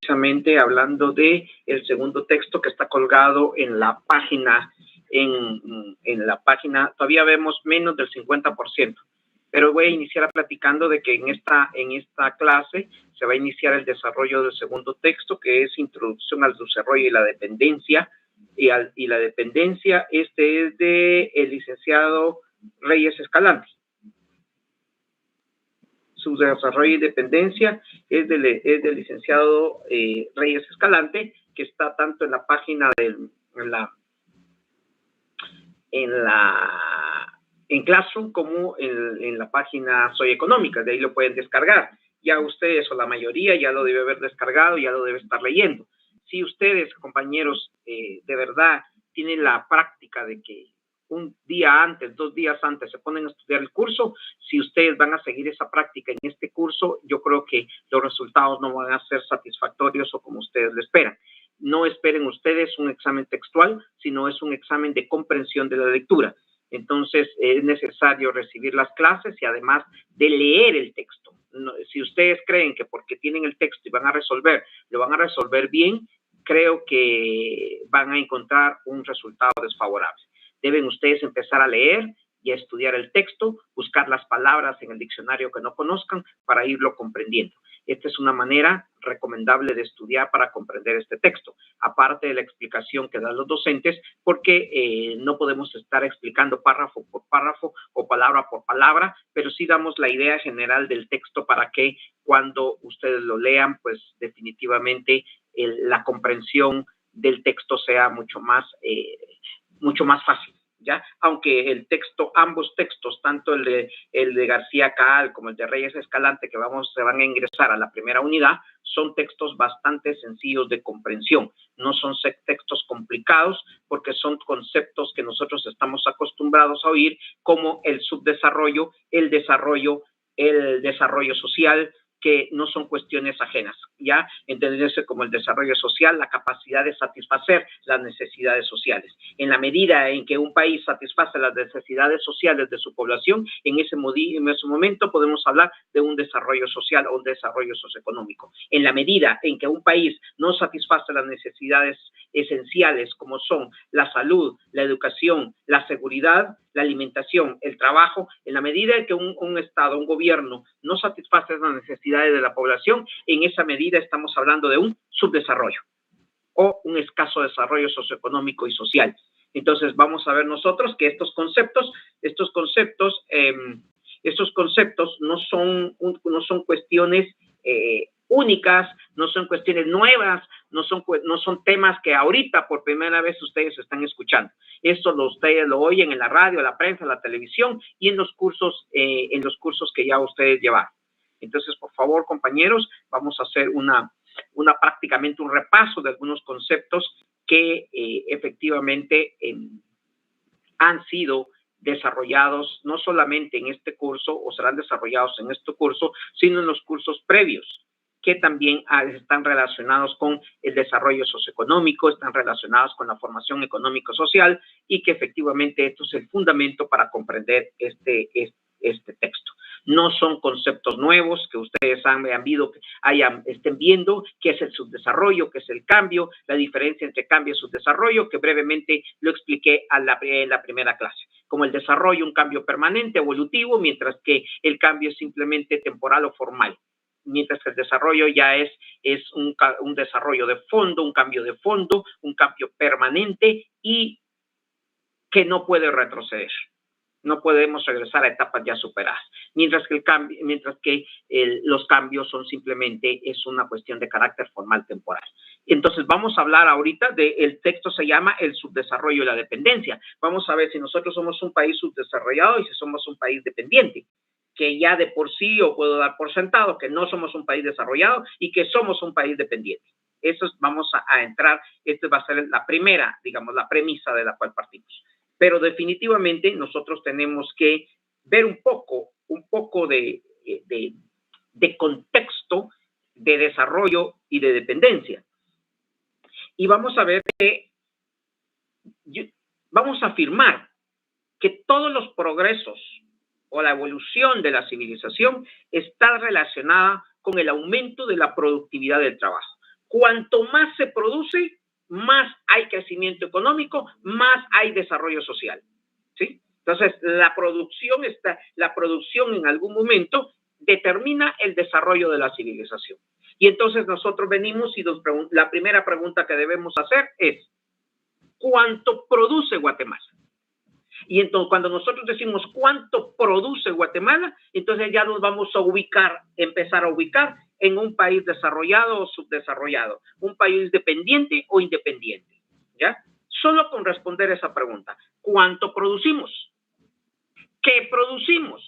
precisamente hablando de el segundo texto que está colgado en la página, en la página, todavía vemos menos del 50%, pero voy a iniciar platicando de que en esta clase se va a iniciar el desarrollo del segundo texto, que es Introducción al Desarrollo y la Dependencia, y la dependencia. Este es de el licenciado Reyes Escalante. Su desarrollo y dependencia es del licenciado Reyes Escalante, que está tanto en la página en Classroom como en la página Soy Económica. De ahí lo pueden descargar. Ya ustedes, o la mayoría, ya lo debe haber descargado, ya lo debe estar leyendo. Si ustedes, compañeros, de verdad tienen la práctica de que un día antes, 2 días antes se ponen a estudiar el curso, si ustedes van a seguir esa práctica en este curso, yo creo que los resultados no van a ser satisfactorios o como ustedes lo esperan. No esperen ustedes un examen textual, sino es un examen de comprensión de la lectura. Entonces, es necesario recibir las clases y además de leer el texto. No, si ustedes creen que porque tienen el texto y van a resolver, lo van a resolver bien, creo que van a encontrar un resultado desfavorable. Deben ustedes empezar a leer y a estudiar el texto, buscar las palabras en el diccionario que no conozcan para irlo comprendiendo. Esta es una manera recomendable de estudiar para comprender este texto, aparte de la explicación que dan los docentes, porque no podemos estar explicando párrafo por párrafo o palabra por palabra, pero sí damos la idea general del texto para que cuando ustedes lo lean, pues definitivamente la comprensión del texto sea mucho más fácil, ¿ya? Aunque el texto, ambos textos, tanto el de García Caal como el de Reyes Escalante, que se van a ingresar a la primera unidad, son textos bastante sencillos de comprensión. No son textos complicados porque son conceptos que nosotros estamos acostumbrados a oír, como el subdesarrollo, el desarrollo social, que no son cuestiones ajenas, ¿ya? Entenderse como el desarrollo social, la capacidad de satisfacer las necesidades sociales. En la medida en que un país satisface las necesidades sociales de su población, en ese momento podemos hablar de un desarrollo social o un desarrollo socioeconómico. En la medida en que un país no satisface las necesidades esenciales como son la salud, la educación, la seguridad, la alimentación, el trabajo, en la medida en que un Estado, un gobierno no satisface las necesidades de la población, en esa medida estamos hablando de un subdesarrollo o un escaso desarrollo socioeconómico y social. Entonces vamos a ver nosotros que estos conceptos no son cuestiones únicas, no son cuestiones nuevas, no son temas que ahorita por primera vez ustedes están escuchando. Esto ustedes lo oyen en la radio, la prensa, la televisión y en los cursos que ya ustedes llevaron. Entonces, por favor, compañeros, vamos a hacer prácticamente un repaso de algunos conceptos que efectivamente han sido desarrollados no solamente en este curso o serán desarrollados en este curso, sino en los cursos previos, que también están relacionados con el desarrollo socioeconómico, están relacionados con la formación económico-social y que efectivamente esto es el fundamento para comprender este texto. No son conceptos nuevos que ustedes estén viendo, qué es el subdesarrollo, qué es el cambio, la diferencia entre cambio y subdesarrollo, que brevemente lo expliqué en la primera clase. Como el desarrollo, un cambio permanente, evolutivo, mientras que el cambio es simplemente temporal o formal. Mientras que el desarrollo ya es un desarrollo de fondo, un cambio de fondo, un cambio permanente y que no puede retroceder. No podemos regresar a etapas ya superadas, mientras que los cambios son simplemente una cuestión de carácter formal temporal. Entonces vamos a hablar ahorita el texto se llama el subdesarrollo y la dependencia. Vamos a ver si nosotros somos un país subdesarrollado y si somos un país dependiente, que ya de por sí yo puedo dar por sentado que no somos un país desarrollado y que somos un país dependiente. Eso vamos a entrar, esta va a ser la primera, digamos, la premisa de la cual partimos. Pero definitivamente nosotros tenemos que ver un poco de contexto de desarrollo y de dependencia. Y vamos a ver vamos a afirmar que todos los progresos o la evolución de la civilización está relacionada con el aumento de la productividad del trabajo. Cuanto más se produce, más hay crecimiento económico, más hay desarrollo social, ¿sí? Entonces, la producción en algún momento determina el desarrollo de la civilización. Y entonces nosotros venimos y la primera pregunta que debemos hacer es, ¿cuánto produce Guatemala? Y entonces, cuando nosotros decimos cuánto produce Guatemala, entonces ya nos vamos a empezar a ubicar en un país desarrollado o subdesarrollado, un país dependiente o independiente, ¿ya? Solo con responder esa pregunta, ¿cuánto producimos? ¿Qué producimos?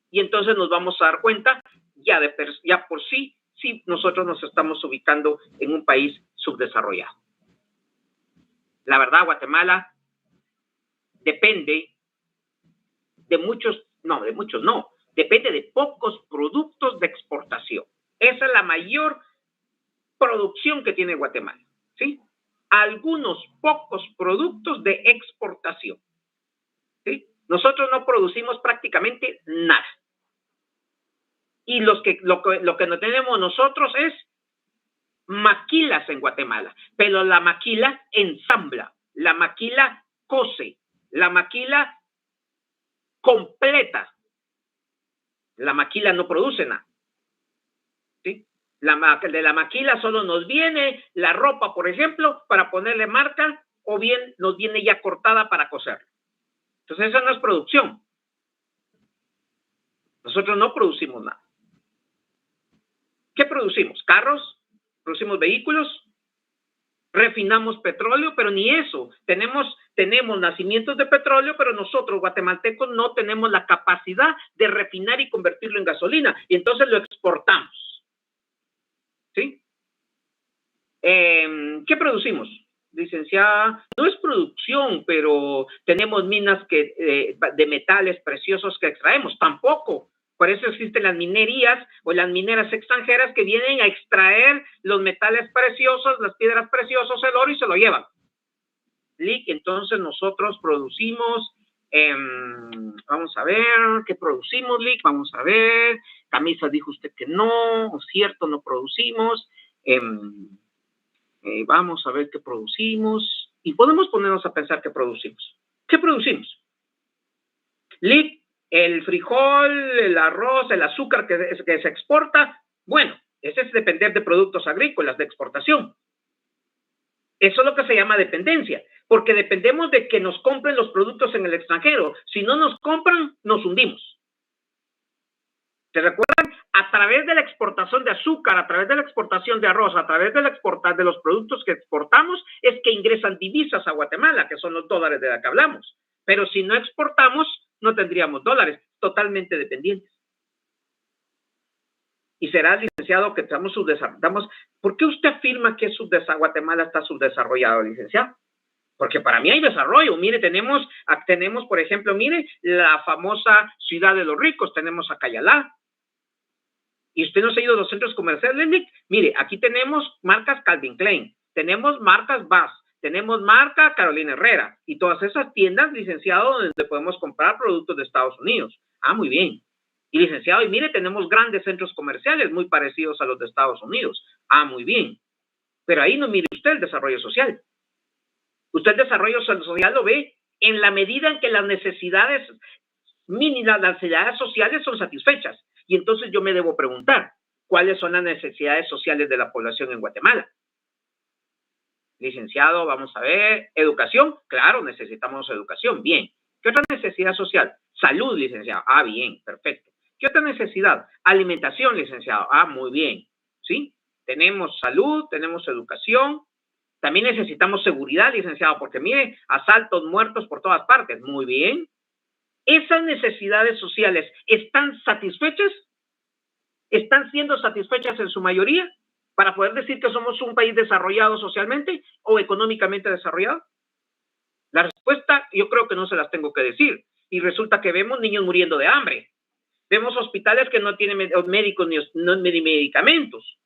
Y entonces nos vamos a dar cuenta ya por sí, si nosotros nos estamos ubicando en un país subdesarrollado. La verdad, Guatemala depende depende de pocos productos de exportación. Esa es la mayor producción que tiene Guatemala, ¿sí? Algunos pocos productos de exportación, ¿sí? Nosotros no producimos prácticamente nada. Y lo que no tenemos nosotros es maquilas en Guatemala, pero la maquila ensambla, la maquila cose, la maquila completa. La maquila no produce nada, ¿sí? De la maquila solo nos viene la ropa, por ejemplo, para ponerle marca, o bien nos viene ya cortada para coser. Entonces, esa no es producción. Nosotros no producimos nada. ¿Qué producimos? Carros, producimos vehículos, refinamos petróleo, pero ni eso. Tenemos nacimientos de petróleo, pero nosotros, guatemaltecos, no tenemos la capacidad de refinar y convertirlo en gasolina, y entonces lo exportamos, ¿sí? ¿Qué producimos? Licenciada, no es producción, pero tenemos minas de metales preciosos que extraemos, tampoco. Por eso existen las minerías o las mineras extranjeras que vienen a extraer los metales preciosos, las piedras preciosas, el oro, y se lo llevan. LIC, entonces nosotros producimos, vamos a ver, ¿qué producimos, LIC? Vamos a ver, camisas dijo usted que no, o cierto, no producimos. Vamos a ver qué producimos, y podemos ponernos a pensar qué producimos. ¿Qué producimos? LIC, el frijol, el arroz, el azúcar que se exporta, bueno, ese es depender de productos agrícolas de exportación. Eso es lo que se llama dependencia, porque dependemos de que nos compren los productos en el extranjero. Si no nos compran, nos hundimos. ¿Se recuerdan? A través de la exportación de azúcar, a través de la exportación de arroz, a través de de los productos que exportamos, es que ingresan divisas a Guatemala, que son los dólares de los que hablamos. Pero si no exportamos, no tendríamos dólares, totalmente dependientes. Y será, licenciado, que estamos subdesarrollados. ¿Por qué usted afirma que Guatemala está subdesarrollado, licenciado? Porque para mí hay desarrollo. Mire, tenemos, por ejemplo, mire, la famosa ciudad de los ricos, tenemos a Cayalá. Y usted no se ha ido a los centros comerciales, mire, aquí tenemos marcas Calvin Klein, tenemos marcas Bass, tenemos marca Carolina Herrera, y todas esas tiendas, licenciado, donde podemos comprar productos de Estados Unidos. Ah, muy bien. Y licenciado, y mire, tenemos grandes centros comerciales muy parecidos a los de Estados Unidos. Ah, muy bien. Pero ahí no mire usted el desarrollo social. Usted el desarrollo social lo ve en la medida en que las necesidades mínimas, las necesidades sociales son satisfechas. Y entonces yo me debo preguntar, ¿cuáles son las necesidades sociales de la población en Guatemala? Licenciado, vamos a ver. ¿Educación? Claro, necesitamos educación. Bien. ¿Qué otra necesidad social? Salud, licenciado. Ah, bien, perfecto. ¿Qué otra necesidad? Alimentación, licenciado. Ah, muy bien. ¿Sí? Tenemos salud, tenemos educación. También necesitamos seguridad, licenciado, porque mire, asaltos, muertos por todas partes. Muy bien. ¿Esas necesidades sociales están satisfechas? ¿Están siendo satisfechas en su mayoría para poder decir que somos un país desarrollado socialmente o económicamente desarrollado? La respuesta yo creo que no se las tengo que decir. Y resulta que vemos niños muriendo de hambre. Vemos hospitales que no tienen médicos ni medicamentos.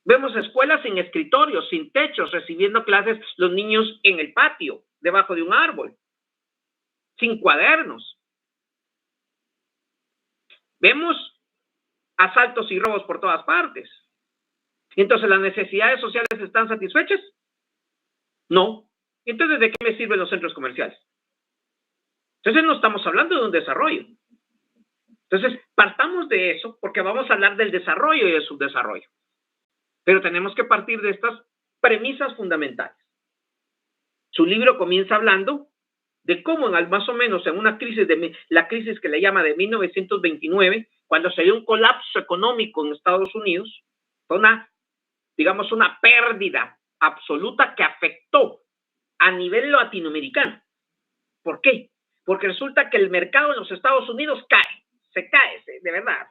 Vemos escuelas sin escritorios, sin techos, recibiendo clases los niños en el patio, debajo de un árbol, sin cuadernos. Vemos asaltos y robos por todas partes. Entonces, ¿las necesidades sociales están satisfechas? No. Entonces, ¿de qué me sirven los centros comerciales? Entonces, no estamos hablando de un desarrollo. Entonces, partamos de eso porque vamos a hablar del desarrollo y del subdesarrollo. Pero tenemos que partir de estas premisas fundamentales. Su libro comienza hablando de cómo más o menos en una crisis, la crisis que le llama de 1929, cuando se dio un colapso económico en Estados Unidos, fue digamos, una pérdida absoluta que afectó a nivel latinoamericano. ¿Por qué? Porque resulta que el mercado en los Estados Unidos se cae, de verdad.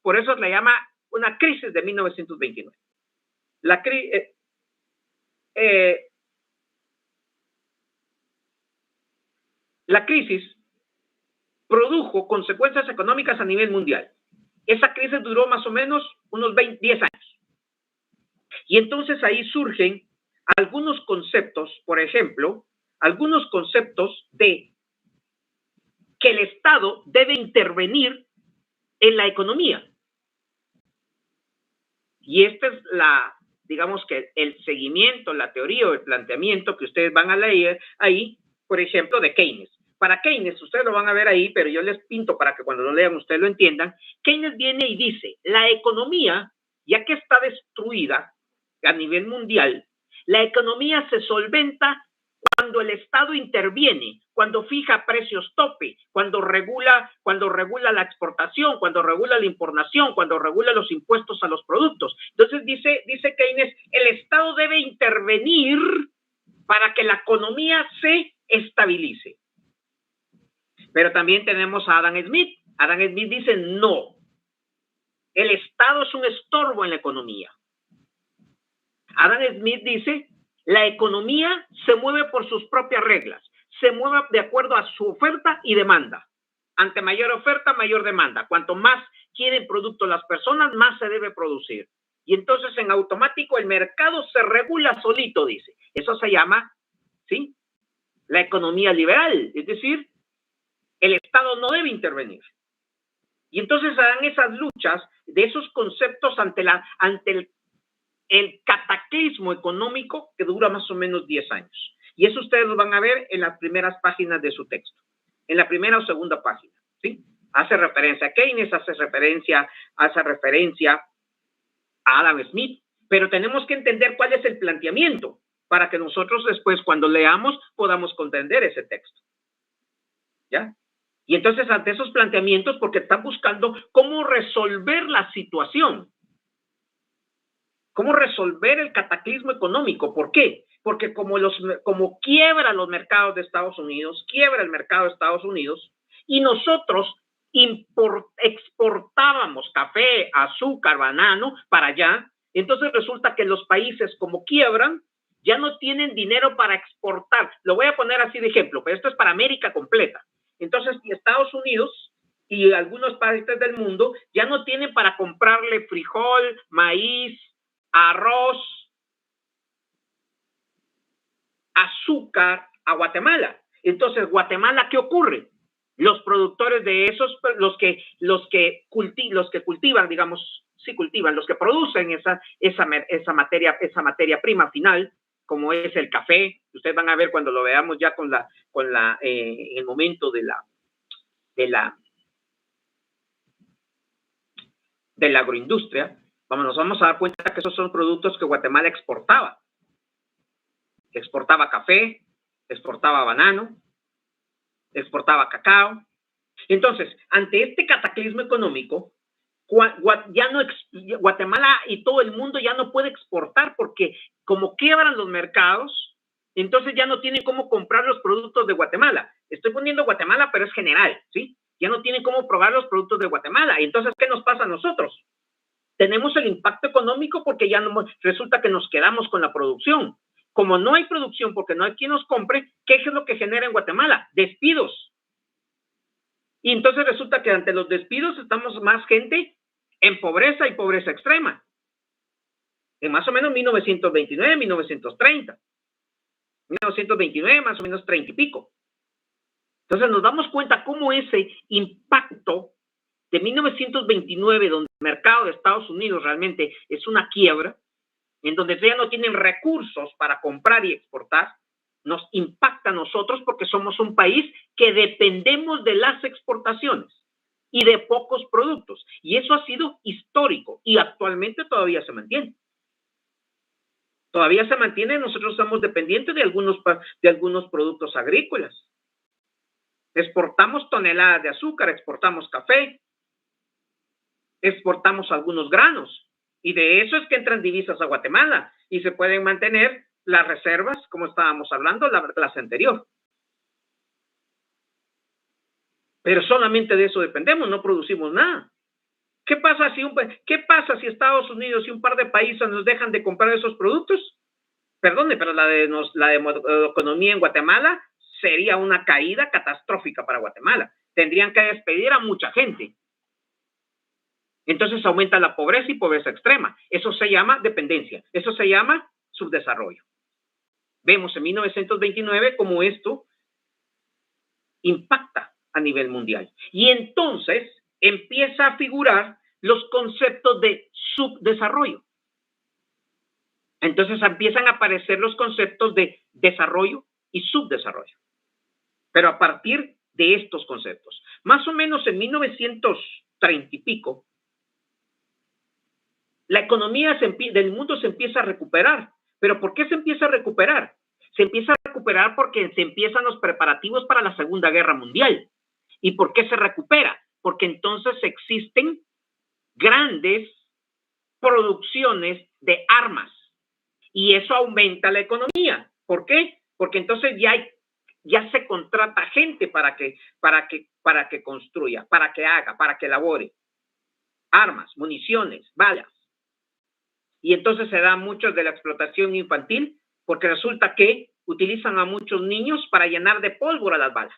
Por eso le llama una crisis de 1929. La crisis produjo consecuencias económicas a nivel mundial. Esa crisis duró más o menos unos 10 años. Y entonces ahí surgen algunos conceptos, por ejemplo, algunos conceptos de que el Estado debe intervenir en la economía. Y esta es digamos que el seguimiento, la teoría o el planteamiento que ustedes van a leer ahí, por ejemplo, de Keynes. Para Keynes, ustedes lo van a ver ahí, pero yo les pinto para que cuando lo lean ustedes lo entiendan. Keynes viene y dice, la economía, ya que está destruida a nivel mundial, la economía se solventa cuando el Estado interviene, cuando fija precios tope, cuando regula la exportación, cuando regula la importación, cuando regula los impuestos a los productos. Entonces dice Keynes, el Estado debe intervenir para que la economía se estabilice. Pero también tenemos a Adam Smith. Adam Smith dice, no, el Estado es un estorbo en la economía. Adam Smith dice, la economía se mueve por sus propias reglas, se mueve de acuerdo a su oferta y demanda. Ante mayor oferta, mayor demanda. Cuanto más quieren producto las personas, más se debe producir. Y entonces en automático el mercado se regula solito, dice. Eso se llama, ¿sí?, la economía liberal, es decir, el Estado no debe intervenir. Y entonces harán esas luchas de esos conceptos ante el cataclismo económico que dura más o menos 10 años. Y eso ustedes lo van a ver en las primeras páginas de su texto, en la primera o segunda página, ¿sí? Hace referencia a Keynes, hace referencia a Adam Smith, pero tenemos que entender cuál es el planteamiento para que nosotros después, cuando leamos, podamos comprender ese texto. ¿Ya? Y entonces, ante esos planteamientos, porque están buscando cómo resolver la situación, cómo resolver el cataclismo económico. ¿Por qué? Porque como quiebra los mercados de Estados Unidos, quiebra el mercado de Estados Unidos, y nosotros exportábamos café, azúcar, banano para allá, entonces resulta que los países como quiebran, ya no tienen dinero para exportar. Lo voy a poner así de ejemplo, pero esto es para América completa. Entonces, Estados Unidos y algunos países del mundo ya no tienen para comprarle frijol, maíz, arroz, azúcar a Guatemala. Entonces, Guatemala, ¿qué ocurre? Los productores de esos, los que cultivan, digamos, sí cultivan, los que producen esa materia prima final, como es el café, ustedes van a ver cuando lo veamos ya en el momento de la agroindustria, nos vamos a dar cuenta que esos son productos que Guatemala exportaba. Exportaba café, exportaba banano, exportaba cacao. Entonces, ante este cataclismo económico, Guatemala y todo el mundo ya no puede exportar porque como quiebran los mercados, entonces ya no tienen cómo comprar los productos de Guatemala. Estoy poniendo Guatemala, pero es general, ¿sí? Ya no tienen cómo probar los productos de Guatemala. Entonces, ¿qué nos pasa a nosotros? Tenemos el impacto económico porque ya no, resulta que nos quedamos con la producción. Como no hay producción porque no hay quien nos compre, ¿qué es lo que genera en Guatemala? Despidos. Y entonces resulta que ante los despidos estamos más gente en pobreza y pobreza extrema. En más o menos 1929, 1930. 1929, más o menos 30 y pico. Entonces nos damos cuenta cómo ese impacto de 1929, donde el mercado de Estados Unidos realmente es una quiebra, en donde ya no tienen recursos para comprar y exportar, nos impacta a nosotros porque somos un país que dependemos de las exportaciones y de pocos productos. Y eso ha sido histórico y actualmente todavía se mantiene. Todavía se mantiene, nosotros estamos dependientes de algunos productos agrícolas. Exportamos toneladas de azúcar, exportamos café, exportamos algunos granos. Y de eso es que entran divisas a Guatemala y se pueden mantener las reservas, como estábamos hablando la clase anterior. Pero solamente de eso dependemos, no producimos nada. ¿Qué pasa si Estados Unidos y un par de países nos dejan de comprar esos productos? Perdone, pero la economía en Guatemala sería una caída catastrófica para Guatemala. Tendrían que despedir a mucha gente. Entonces aumenta la pobreza y pobreza extrema. Eso se llama dependencia. Eso se llama subdesarrollo. Vemos en 1929 cómo esto impacta a nivel mundial. Y entonces empieza a figurar los conceptos de subdesarrollo. Entonces empiezan a aparecer los conceptos de desarrollo y subdesarrollo. Pero a partir de estos conceptos. Más o menos en 1930 y pico, la economía del mundo se empieza a recuperar. ¿Pero por qué se empieza a recuperar? Se empieza a recuperar porque se empiezan los preparativos para la Segunda Guerra Mundial. ¿Y por qué se recupera? Porque entonces existen grandes producciones de armas y eso aumenta la economía. ¿Por qué? Porque entonces ya se contrata gente para que construya, para que haga, para que elabore armas, municiones, balas. Y entonces se da mucho de la explotación infantil porque resulta que utilizan a muchos niños para llenar de pólvora las balas.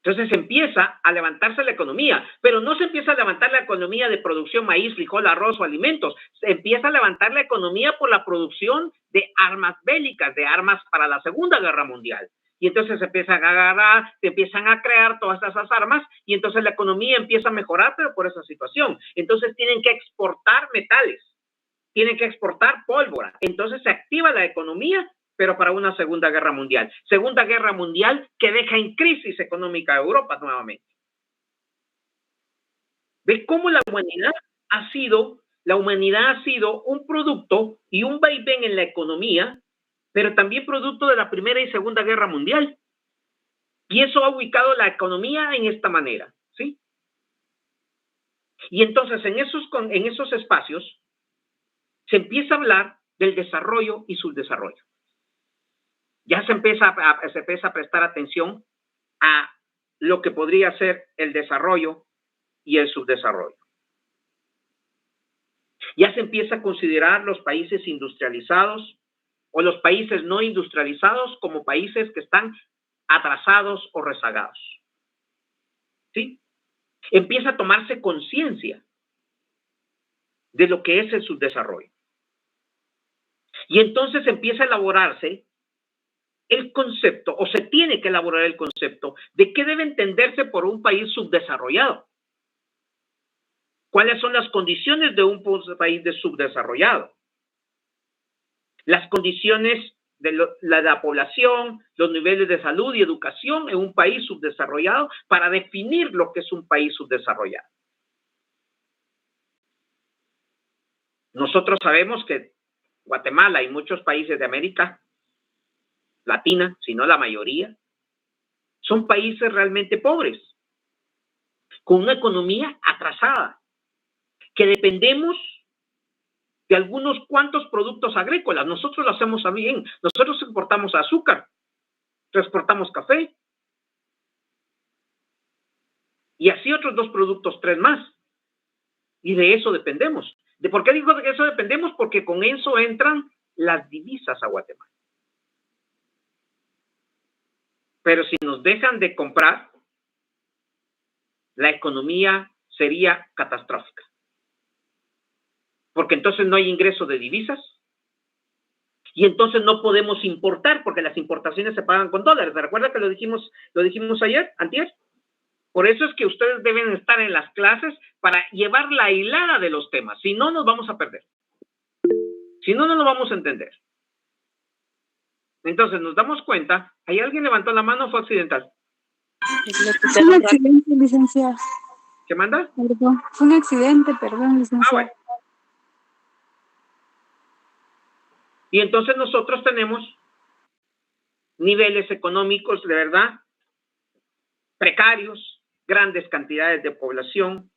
Entonces empieza a levantarse la economía, pero no se empieza a levantar la economía de producción maíz, frijol, arroz o alimentos. Se empieza a levantar la economía por la producción de armas bélicas, de armas para la Segunda Guerra Mundial. Y entonces se empiezan a agarrar, se empiezan a crear todas esas armas y entonces la economía empieza a mejorar, pero por esa situación. Entonces tienen que exportar metales, tienen que exportar pólvora. Entonces se activa la economía, pero para una Segunda Guerra Mundial. Segunda Guerra Mundial que deja en crisis económica a Europa nuevamente. ¿Ves cómo la humanidad ha sido un producto y un vaivén en la economía, pero también producto de la Primera y Segunda Guerra Mundial? Y eso ha ubicado la economía en esta manera, ¿sí? Y entonces en esos espacios se empieza a hablar del desarrollo y subdesarrollo. Ya se empieza a prestar atención a lo que podría ser el desarrollo y el subdesarrollo. Ya se empieza a considerar los países industrializados o los países no industrializados como países que están atrasados o rezagados. ¿Sí? Empieza a tomarse conciencia de lo que es el subdesarrollo. Y entonces empieza a elaborarse el concepto, o se tiene que elaborar el concepto de qué debe entenderse por un país subdesarrollado. ¿Cuáles son las condiciones de un país subdesarrollado? Las condiciones de la población, los niveles de salud y educación en un país subdesarrollado para definir lo que es un país subdesarrollado. Nosotros sabemos que Guatemala y muchos países de América Latina, si no la mayoría, son países realmente pobres, con una economía atrasada, que dependemos de algunos cuantos productos agrícolas. Nosotros lo hacemos bien. Nosotros exportamos azúcar, exportamos café, y así otros 2 productos, 3 más. Y de eso dependemos. ¿Por qué digo de eso dependemos? Porque con eso entran las divisas a Guatemala. Pero si nos dejan de comprar, la economía sería catastrófica. Porque entonces no hay ingreso de divisas y entonces no podemos importar porque las importaciones se pagan con dólares. ¿Se recuerda que lo dijimos ayer, antier? Por eso es que ustedes deben estar en las clases para llevar la hilada de los temas. Si no, nos vamos a perder. Si no, no lo vamos a entender. Entonces, nos damos cuenta. ¿Hay alguien levantó la mano o fue accidental? Fue un accidente, licenciado. ¿Qué manda? Perdón. Fue un accidente, perdón, licenciado. Bueno. Y entonces nosotros tenemos niveles económicos de verdad precarios, grandes cantidades de población,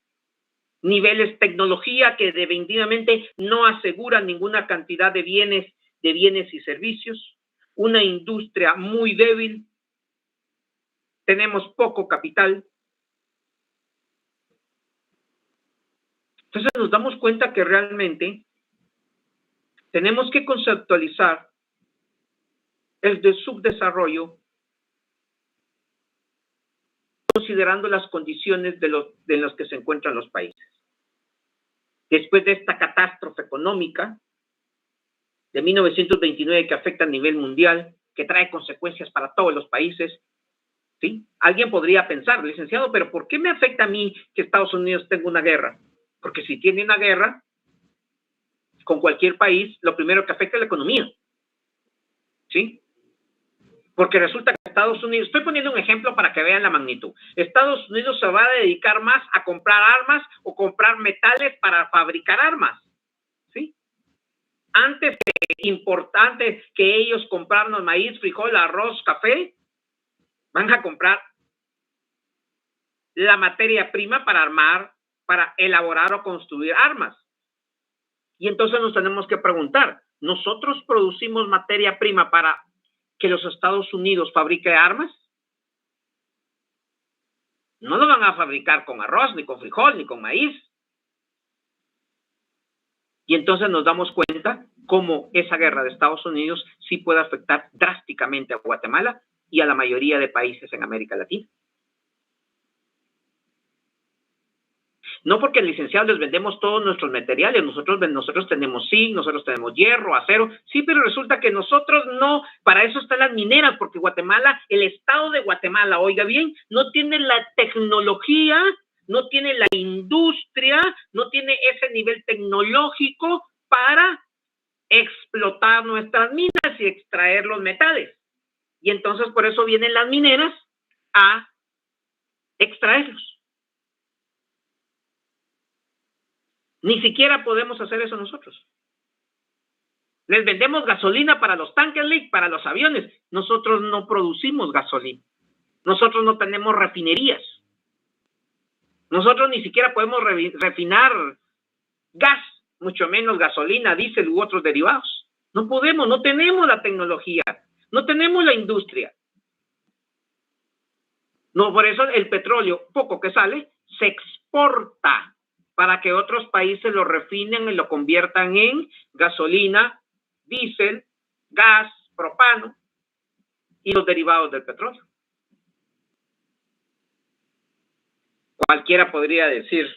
niveles tecnología que definitivamente no aseguran ninguna cantidad de bienes y servicios, una industria muy débil, tenemos poco capital. Entonces nos damos cuenta que realmente tenemos que conceptualizar el subdesarrollo considerando las condiciones de los que se encuentran los países. Después de esta catástrofe económica de 1929 que afecta a nivel mundial, que trae consecuencias para todos los países, ¿sí? Alguien podría pensar, licenciado, pero ¿por qué me afecta a mí que Estados Unidos tenga una guerra? Porque si tiene una guerra con cualquier país, lo primero que afecta es la economía, ¿sí? Porque resulta que Estados Unidos, estoy poniendo un ejemplo para que vean la magnitud, Estados Unidos se va a dedicar más a comprar armas o comprar metales para fabricar armas, ¿sí? Antes que importante que ellos compraran maíz, frijol, arroz, café, van a comprar la materia prima para armar, para elaborar o construir armas. Y entonces nos tenemos que preguntar, ¿nosotros producimos materia prima para que los Estados Unidos fabrique armas? No lo van a fabricar con arroz, ni con frijol, ni con maíz. Y entonces nos damos cuenta cómo esa guerra de Estados Unidos sí puede afectar drásticamente a Guatemala y a la mayoría de países en América Latina. No porque el licenciado les vendemos todos nuestros materiales, nosotros tenemos zinc, nosotros tenemos hierro, acero, sí, pero resulta que nosotros no, para eso están las mineras, porque Guatemala, el estado de Guatemala, oiga bien, no tiene la tecnología, no tiene la industria, no tiene ese nivel tecnológico para explotar nuestras minas y extraer los metales. Y entonces por eso vienen las mineras a extraerlos. Ni siquiera podemos hacer eso nosotros. Les vendemos gasolina para los tanques, para los aviones. Nosotros no producimos gasolina. Nosotros no tenemos refinerías. Nosotros ni siquiera podemos refinar gas, mucho menos gasolina, diésel u otros derivados. No podemos, no tenemos la tecnología, no tenemos la industria. No, por eso el petróleo, poco que sale, se exporta para que otros países lo refinen y lo conviertan en gasolina, diésel, gas, propano y los derivados del petróleo. Cualquiera podría decir,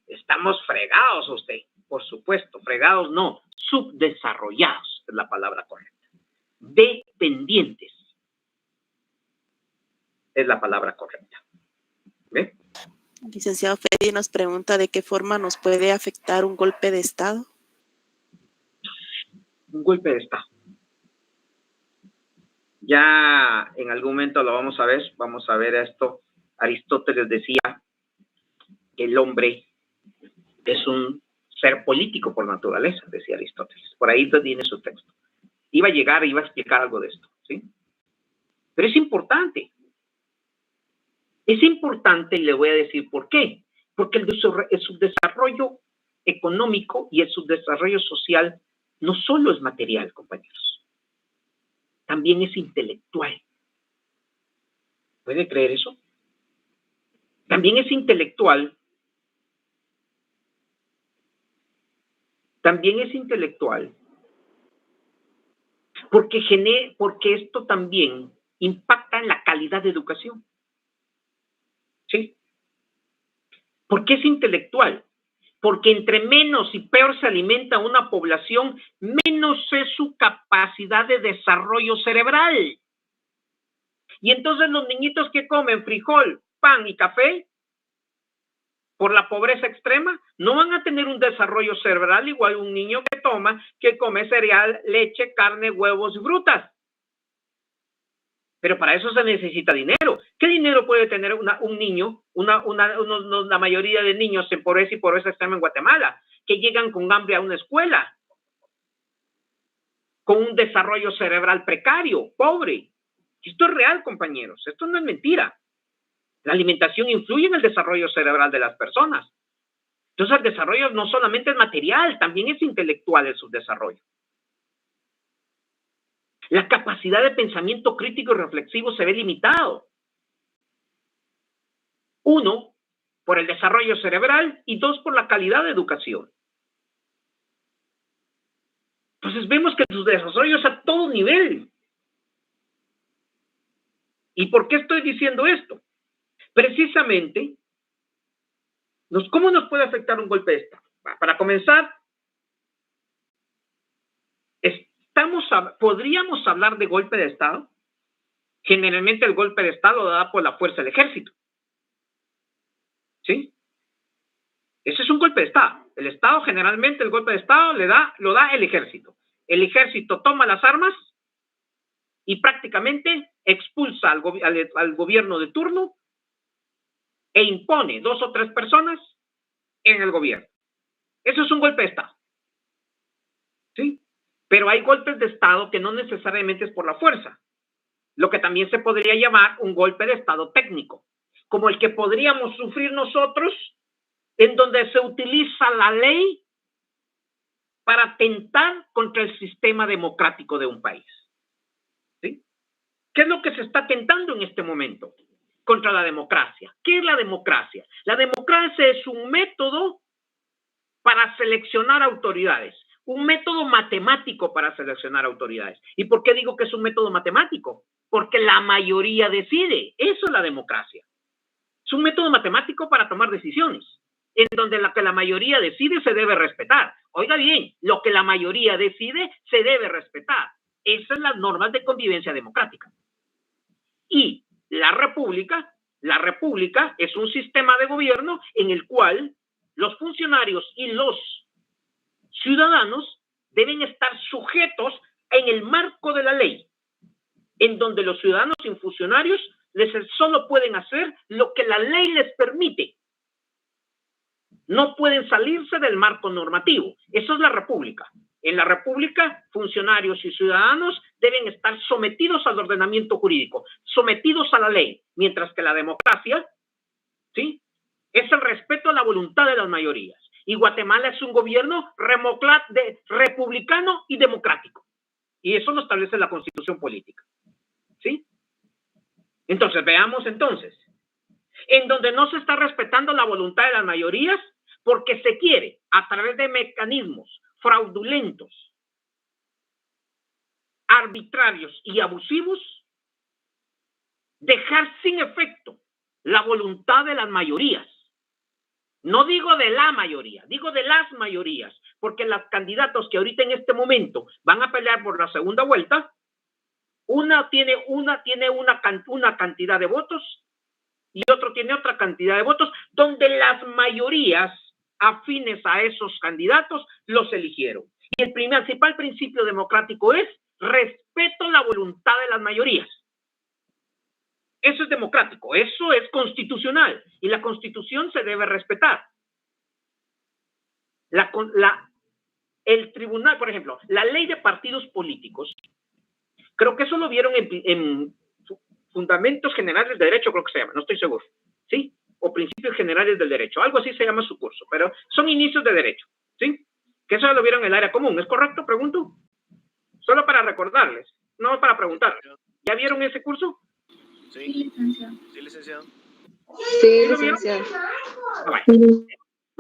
estamos fregados usted. Por supuesto, fregados no, subdesarrollados es la palabra correcta. Dependientes es la palabra correcta. ¿Ve? Licenciado Freddy nos pregunta de qué forma nos puede afectar un golpe de Estado. Un golpe de Estado. Ya en algún momento lo vamos a ver esto. Aristóteles decía que el hombre es un ser político por naturaleza, decía Aristóteles. Por ahí viene su texto. Iba a explicar algo de esto, ¿sí? Pero es importante. Es importante y le voy a decir por qué. Porque el subdesarrollo económico y el subdesarrollo social no solo es material, compañeros. También es intelectual. ¿Puede creer eso? También es intelectual. También es intelectual. Porque esto también impacta en la calidad de educación. ¿Sí? ¿Por qué es intelectual? Porque entre menos y peor se alimenta una población, menos es su capacidad de desarrollo cerebral. Y entonces los niñitos que comen frijol, pan y café por la pobreza extrema, no van a tener un desarrollo cerebral igual un niño que come cereal, leche, carne, huevos y frutas. Pero para eso se necesita dinero. ¿Qué dinero puede tener un niño, la mayoría de niños en pobreza y pobreza extrema en Guatemala, que llegan con hambre a una escuela, con un desarrollo cerebral precario, pobre? Esto es real, compañeros. Esto no es mentira. La alimentación influye en el desarrollo cerebral de las personas. Entonces, el desarrollo no solamente es material, también es intelectual el subdesarrollo. La capacidad de pensamiento crítico y reflexivo se ve limitado. Uno, por el desarrollo cerebral, y dos, por la calidad de educación. Entonces vemos que su desarrollo es a todo nivel. ¿Y por qué estoy diciendo esto? Precisamente, ¿cómo nos puede afectar un golpe de Estado? Para comenzar, ¿podríamos hablar de golpe de Estado? Generalmente el golpe de Estado lo da por la fuerza del ejército. ¿Sí? Ese es un golpe de Estado. El Estado, generalmente, el golpe de Estado lo da el ejército. El ejército toma las armas y prácticamente expulsa al gobierno de turno e impone 2 o 3 personas en el gobierno. Eso es un golpe de Estado. ¿Sí? Pero hay golpes de Estado que no necesariamente es por la fuerza. Lo que también se podría llamar un golpe de Estado técnico, como el que podríamos sufrir nosotros, en donde se utiliza la ley para atentar contra el sistema democrático de un país. ¿Sí? ¿Qué es lo que se está atentando en este momento? Contra la democracia. ¿Qué es la democracia? La democracia es un método para seleccionar autoridades, un método matemático para seleccionar autoridades. ¿Y por qué digo que es un método matemático? Porque la mayoría decide. Eso es la democracia. Es un método matemático para tomar decisiones, en donde lo que la mayoría decide se debe respetar. Oiga bien, lo que la mayoría decide se debe respetar. Esas son las normas de convivencia democrática. Y la república es un sistema de gobierno en el cual los funcionarios y los ciudadanos deben estar sujetos en el marco de la ley, en donde los ciudadanos y funcionarios solo pueden hacer lo que la ley les permite. No pueden salirse del marco normativo. Eso es la república. En la república, funcionarios y ciudadanos deben estar sometidos al ordenamiento jurídico, sometidos a la ley, mientras que la democracia, ¿sí?, es el respeto a la voluntad de las mayorías. Y Guatemala es un gobierno republicano y democrático. Y eso lo establece la Constitución política. ¿Sí? Entonces, veamos entonces. En donde no se está respetando la voluntad de las mayorías porque se quiere, a través de mecanismos fraudulentos, arbitrarios y abusivos, dejar sin efecto la voluntad de las mayorías. No digo de la mayoría, digo de las mayorías, porque los candidatos que ahorita en este momento van a pelear por la segunda vuelta, una tiene una cantidad de votos y otro tiene otra cantidad de votos, donde las mayorías afines a esos candidatos los eligieron. Y el principal principio democrático es respeto a la voluntad de las mayorías. Eso es democrático, eso es constitucional y la Constitución se debe respetar. El tribunal, por ejemplo, la ley de partidos políticos, creo que eso lo vieron en Fundamentos Generales de Derecho, creo que se llama, no estoy seguro, ¿sí? O Principios Generales del Derecho, algo así se llama su curso, pero son inicios de derecho, ¿sí? Que eso lo vieron en el área común, ¿es correcto? Pregunto. Solo para recordarles, no para preguntarles. ¿Ya vieron ese curso? Sí, licenciado. Sí, licenciado. Sí, licenciado.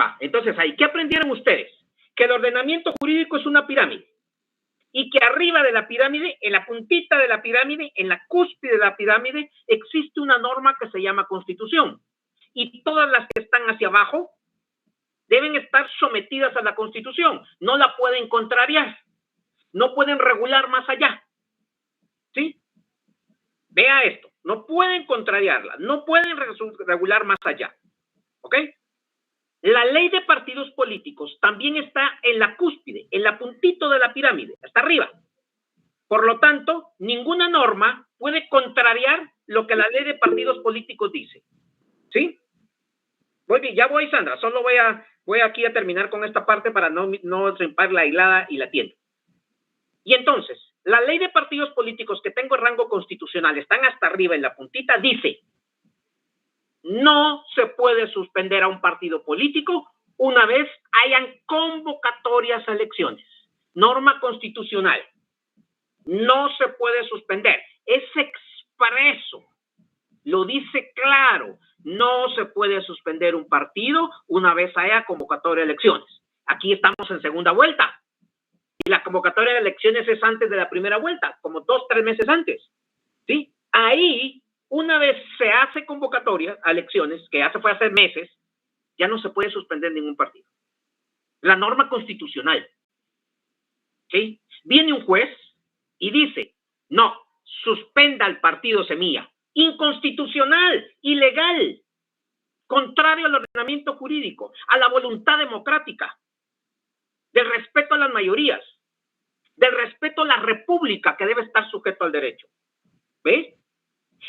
Va, entonces ahí, ¿qué aprendieron ustedes? Que el ordenamiento jurídico es una pirámide y que arriba de la pirámide, en la puntita de la pirámide, en la cúspide de la pirámide, existe una norma que se llama Constitución y todas las que están hacia abajo deben estar sometidas a la Constitución, no la pueden contrariar, no pueden regular más allá, ¿sí? Vea esto. no pueden contrariarla, no pueden regular más allá, ¿ok? La ley de partidos políticos también está en la cúspide, en la puntito de la pirámide, hasta arriba. Por lo tanto, ninguna norma puede contrariar lo que la ley de partidos políticos dice, ¿sí? Muy bien, ya voy, Sandra, solo voy aquí a terminar con esta parte para no trimpar la hilada y la tienda. Y entonces, la ley de partidos políticos que tengo rango constitucional, están hasta arriba en la puntita, dice: no se puede suspender a un partido político una vez hayan convocatorias a elecciones. Norma constitucional. No se puede suspender. Es expreso. Lo dice claro. No se puede suspender un partido una vez haya convocatoria a elecciones. Aquí estamos en segunda vuelta. Y la convocatoria de elecciones es antes de la primera vuelta, como 2 o 3 meses antes. ¿Sí? Ahí, una vez se hace convocatoria a elecciones, que ya se fue hace meses, ya no se puede suspender ningún partido. La norma constitucional. ¿Sí? Viene un juez y dice: no, suspenda al partido Semilla. Inconstitucional, ilegal, contrario al ordenamiento jurídico, a la voluntad democrática, del respeto a las mayorías, del respeto a la república que debe estar sujeto al derecho. ¿Ves?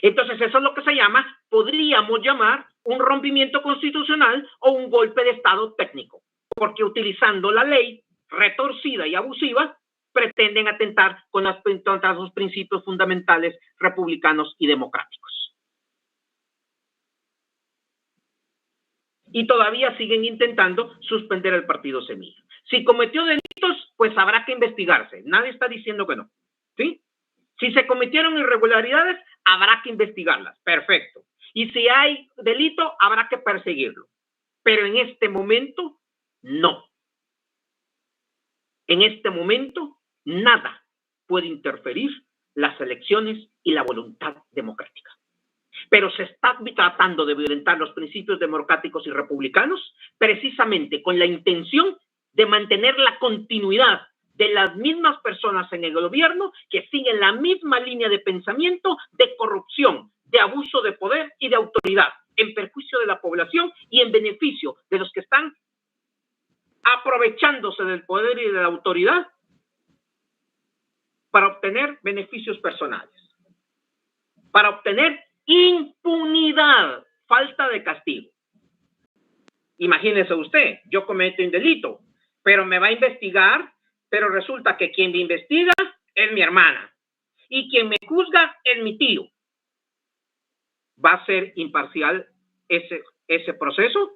Entonces eso es lo que se llama, podríamos llamar, un rompimiento constitucional o un golpe de estado técnico, porque utilizando la ley retorcida y abusiva, pretenden atentar contra los principios fundamentales republicanos y democráticos. Y todavía siguen intentando suspender el partido Semilla. Si cometió delitos, pues habrá que investigarse. Nadie está diciendo que no. ¿Sí? Si se cometieron irregularidades, habrá que investigarlas. Perfecto. Y si hay delito, habrá que perseguirlo. Pero en este momento, no. En este momento, nada puede interferir las elecciones y la voluntad democrática. Pero se está tratando de violentar los principios democráticos y republicanos precisamente con la intención de mantener la continuidad de las mismas personas en el gobierno que siguen la misma línea de pensamiento de corrupción, de abuso de poder y de autoridad, en perjuicio de la población y en beneficio de los que están aprovechándose del poder y de la autoridad para obtener beneficios personales, para obtener impunidad, falta de castigo. Imagínese usted, yo cometo un delito, pero me va a investigar, pero resulta que quien me investiga es mi hermana y quien me juzga es mi tío. ¿Va a ser imparcial ese proceso?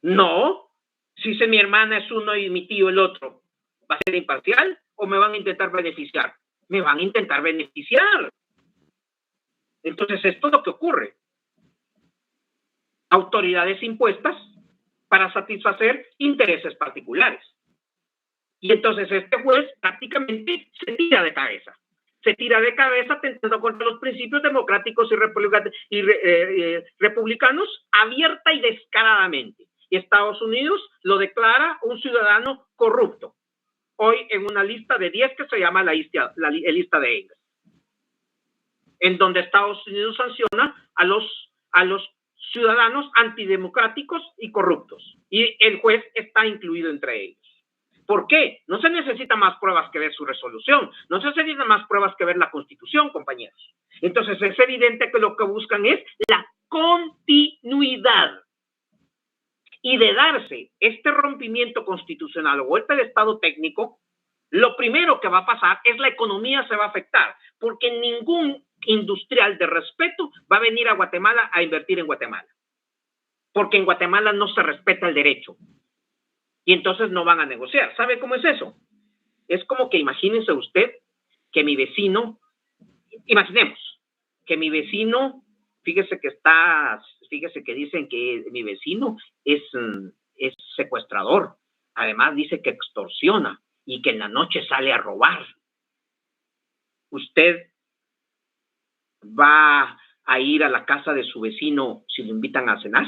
No. Si mi hermana es uno y mi tío el otro, ¿va a ser imparcial o me van a intentar beneficiar? Me van a intentar beneficiar. Entonces, esto es lo que ocurre. Autoridades impuestas para satisfacer intereses particulares. Y entonces este juez prácticamente se tira de cabeza. Se tira de cabeza atentando contra los principios democráticos y republicanos abierta y descaradamente. Y Estados Unidos lo declara un ciudadano corrupto. Hoy en una lista de 10 que se llama la lista de Engels, en donde Estados Unidos sanciona a los ciudadanos antidemocráticos y corruptos. Y el juez está incluido entre ellos. ¿Por qué? No se necesita más pruebas que ver su resolución. No se necesitan más pruebas que ver la Constitución, compañeros. Entonces es evidente que lo que buscan es la continuidad. Y de darse este rompimiento constitucional o golpe de estado técnico, lo primero que va a pasar es la economía se va a afectar, porque ningún industrial de respeto va a venir a Guatemala a invertir en Guatemala, porque en Guatemala no se respeta el derecho y entonces no van a negociar. ¿Sabe cómo es eso? Es como que imagínense usted que mi vecino, imaginemos que mi vecino, fíjese que dicen que mi vecino es secuestrador, además dice que extorsiona y que en la noche sale a robar. ¿Usted va a ir a la casa de su vecino si lo invitan a cenar?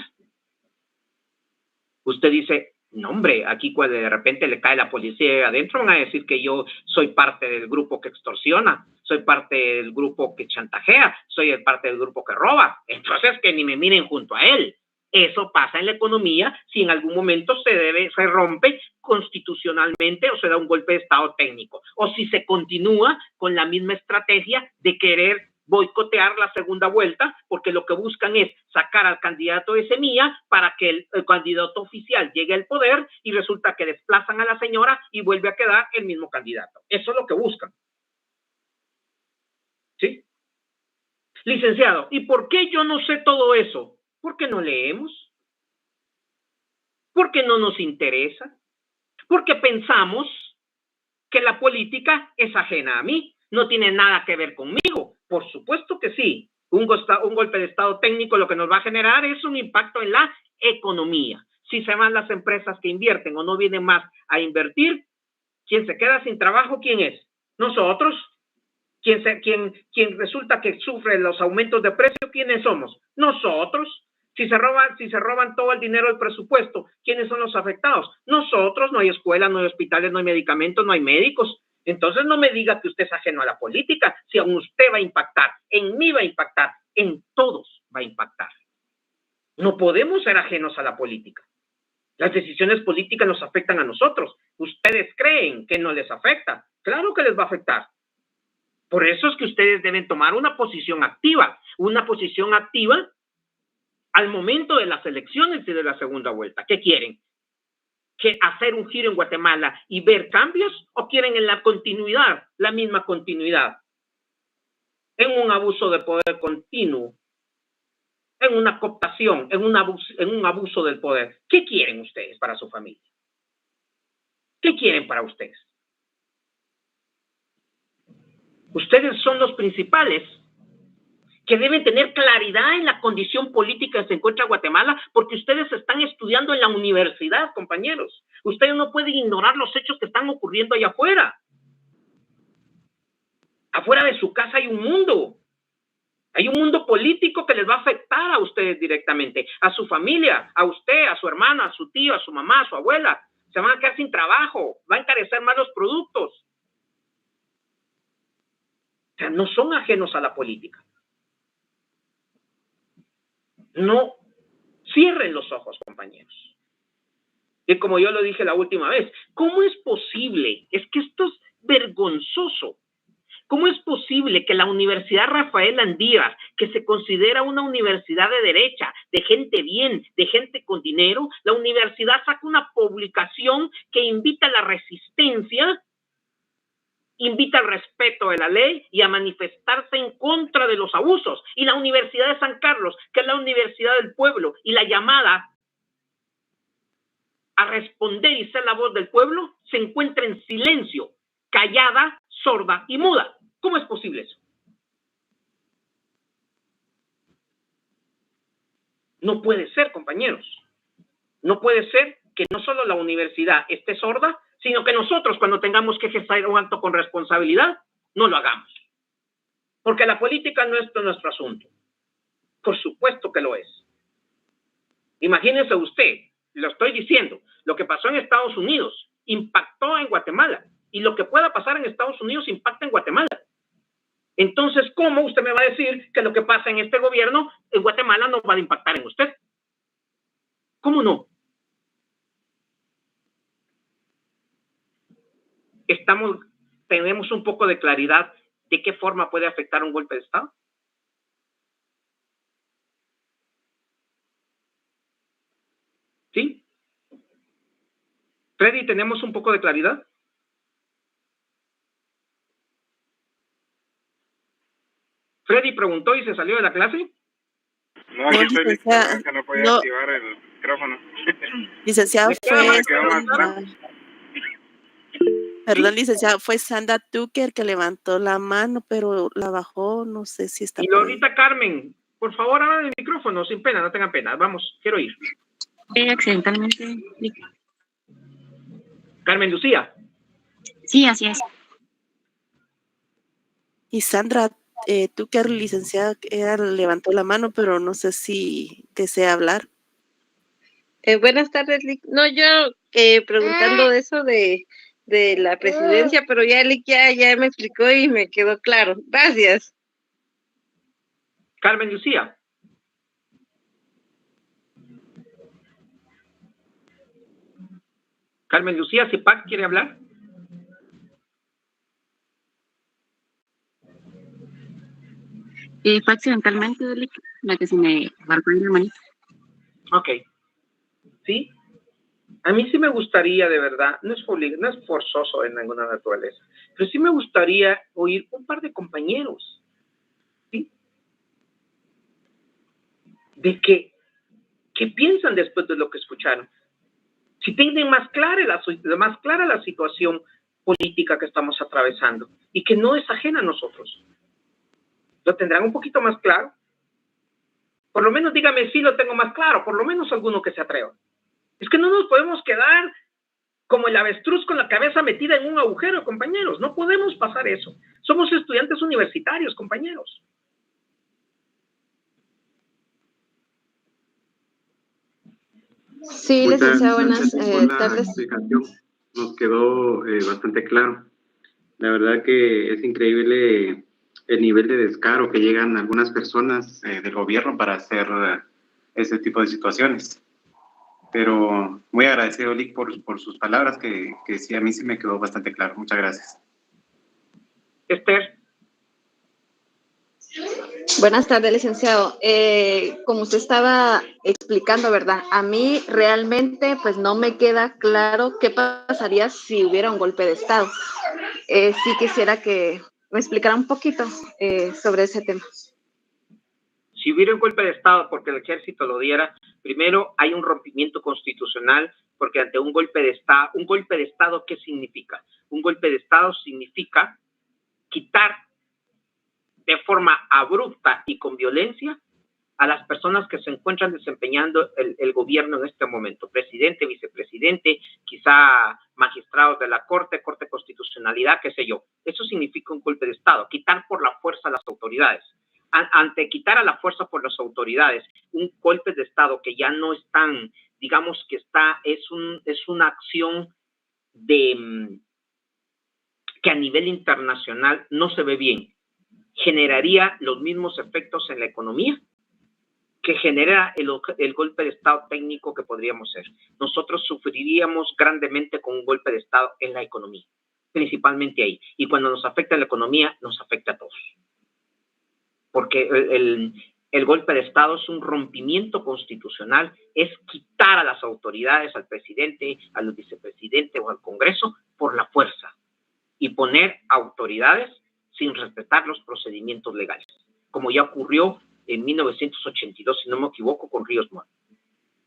Usted dice, no hombre, aquí cuando de repente le cae la policía adentro van a decir que yo soy parte del grupo que extorsiona. soy parte del grupo que chantajea, soy parte del grupo que roba. Entonces, que ni me miren junto a él. Eso pasa en la economía si en algún momento se rompe constitucionalmente o se da un golpe de estado técnico, o si se continúa con la misma estrategia de querer boicotear la segunda vuelta, porque lo que buscan es sacar al candidato de semilla para que el candidato oficial llegue al poder y resulta que desplazan a la señora y vuelve a quedar el mismo candidato. Eso es lo que buscan. ¿Sí? Licenciado, ¿y por qué yo no sé todo eso? Porque no leemos, porque no nos interesa, porque pensamos que la política es ajena a mí, no tiene nada que ver conmigo. Por supuesto que sí. Un golpe de estado técnico lo que nos va a generar es un impacto en la economía. Si se van las empresas que invierten o no vienen más a invertir, ¿quién se queda sin trabajo? ¿Quién es? Nosotros. ¿Quién resulta que sufre los aumentos de precio? ¿Quiénes somos? Nosotros. Si se roban todo el dinero del presupuesto, ¿quiénes son los afectados? Nosotros. No hay escuelas, no hay hospitales, no hay medicamentos, no hay médicos. Entonces no me diga que usted es ajeno a la política. Si a usted va a impactar, en mí va a impactar, en todos va a impactar. No podemos ser ajenos a la política. Las decisiones políticas nos afectan a nosotros. ¿Ustedes creen que no les afecta? Claro que les va a afectar. Por eso es que ustedes deben tomar una posición activa al momento de las elecciones y de la segunda vuelta. ¿Qué quieren? ¿Que hacer un giro en Guatemala y ver cambios, o quieren en la continuidad, la misma continuidad? En un abuso de poder continuo, en una cooptación, en un abuso del poder. ¿Qué quieren ustedes para su familia? ¿Qué quieren para ustedes? Ustedes son los principales que deben tener claridad en la condición política que se encuentra Guatemala, porque ustedes están estudiando en la universidad, compañeros. Ustedes no pueden ignorar los hechos que están ocurriendo allá afuera. Afuera de su casa hay un mundo. Hay un mundo político que les va a afectar a ustedes directamente, a su familia, a usted, a su hermana, a su tío, a su mamá, a su abuela. Se van a quedar sin trabajo, va a encarecer más los productos. O sea, no son ajenos a la política. No cierren los ojos, compañeros. Y como yo lo dije la última vez, ¿cómo es posible? Es que esto es vergonzoso. ¿Cómo es posible que la Universidad Rafael Andívar, que se considera una universidad de derecha, de gente bien, de gente con dinero, la universidad saca una publicación que invita a la resistencia, invita al respeto de la ley y a manifestarse en contra de los abusos? Y la Universidad de San Carlos, que es la universidad del pueblo, y la llamada a responder y ser la voz del pueblo, se encuentra en silencio, callada, sorda y muda. ¿Cómo es posible eso? No puede ser, compañeros. No puede ser que no solo la universidad esté sorda, sino que nosotros, cuando tengamos que ejercer un acto con responsabilidad, no lo hagamos. Porque la política no es nuestro asunto. Por supuesto que lo es. Imagínese usted, lo estoy diciendo, lo que pasó en Estados Unidos impactó en Guatemala, y lo que pueda pasar en Estados Unidos impacta en Guatemala. Entonces, ¿cómo usted me va a decir que lo que pasa en este gobierno en Guatemala no va a impactar en usted? ¿Cómo no? Tenemos un poco de claridad de qué forma puede afectar un golpe de Estado. ¿Sí? Freddy, ¿tenemos un poco de claridad? Freddy preguntó y se salió de la clase. No, aquí estoy listo, que no podía activar el micrófono. Licenciado, perdón, licenciado, fue Sandra Tucker que levantó la mano, pero la bajó, no sé si está. Y ahorita Carmen, por favor, abran el micrófono, sin pena, no tengan pena, vamos, quiero ir. Accidentalmente. Carmen Lucía. Sí, así es. Y Sandra Tucker, licenciada, ella levantó la mano, pero no sé si desea hablar. Buenas tardes, no, yo preguntando eso de de la presidencia, pero ya ya me explicó y me quedó claro. Gracias. Carmen Lucía. Carmen Lucía, si Pac quiere hablar. Fue accidentalmente, la que se me marcó en la manita. Ok. ¿Sí? A mí sí me gustaría, de verdad, no es forzoso en ninguna naturaleza, pero sí me gustaría oír un par de compañeros, ¿sí? De qué piensan después de lo que escucharon. Si tienen más clara la situación política que estamos atravesando y que no es ajena a nosotros. ¿Lo tendrán un poquito más claro? Por lo menos dígame si lo tengo más claro, por lo menos alguno que se atreva. Es que no nos podemos quedar como el avestruz con la cabeza metida en un agujero, compañeros. No podemos pasar eso. Somos estudiantes universitarios, compañeros. Sí, licenciado, buenas tardes. Explicación. Nos quedó bastante claro. La verdad que es increíble el nivel de descaro que llegan algunas personas del gobierno para hacer ese tipo de situaciones. Pero muy agradecido, Lick, por sus palabras, que sí, a mí sí me quedó bastante claro. Muchas gracias. Esther. Buenas tardes, licenciado. Como usted estaba explicando, ¿verdad? A mí realmente pues no me queda claro qué pasaría si hubiera un golpe de Estado. Sí quisiera que me explicara un poquito sobre ese tema. Si hubiera un golpe de Estado porque el ejército lo diera, primero hay un rompimiento constitucional porque ante un golpe de Estado, ¿qué significa? Un golpe de Estado significa quitar de forma abrupta y con violencia a las personas que se encuentran desempeñando el gobierno en este momento, presidente, vicepresidente, quizá magistrados de la Corte Constitucionalidad, qué sé yo. Eso significa un golpe de Estado, quitar por la fuerza a las autoridades. Ante quitar a la fuerza por las autoridades, un golpe de Estado que ya no es tan, digamos que es una acción que a nivel internacional no se ve bien. Generaría los mismos efectos en la economía que genera el golpe de Estado técnico que podríamos ser. Nosotros sufriríamos grandemente con un golpe de Estado en la economía, principalmente ahí. Y cuando nos afecta la economía, nos afecta a todos. Porque el golpe de Estado es un rompimiento constitucional, es quitar a las autoridades, al presidente, al vicepresidente o al Congreso por la fuerza y poner autoridades sin respetar los procedimientos legales, como ya ocurrió en 1982, si no me equivoco, con Ríos Montt.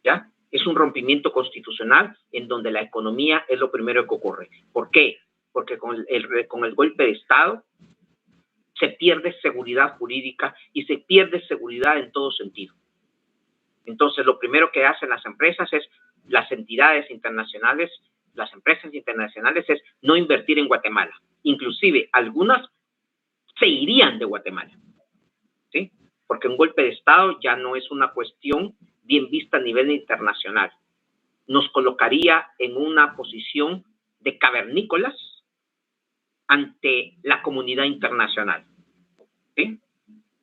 ¿Ya? Es un rompimiento constitucional en donde la economía es lo primero que ocurre. ¿Por qué? Porque con el golpe de Estado se pierde seguridad jurídica y se pierde seguridad en todo sentido. Entonces, lo primero que hacen las empresas las empresas internacionales es no invertir en Guatemala. Inclusive, algunas se irían de Guatemala, ¿sí? Porque un golpe de Estado ya no es una cuestión bien vista a nivel internacional. Nos colocaría en una posición de cavernícolas ante la comunidad internacional, ¿sí?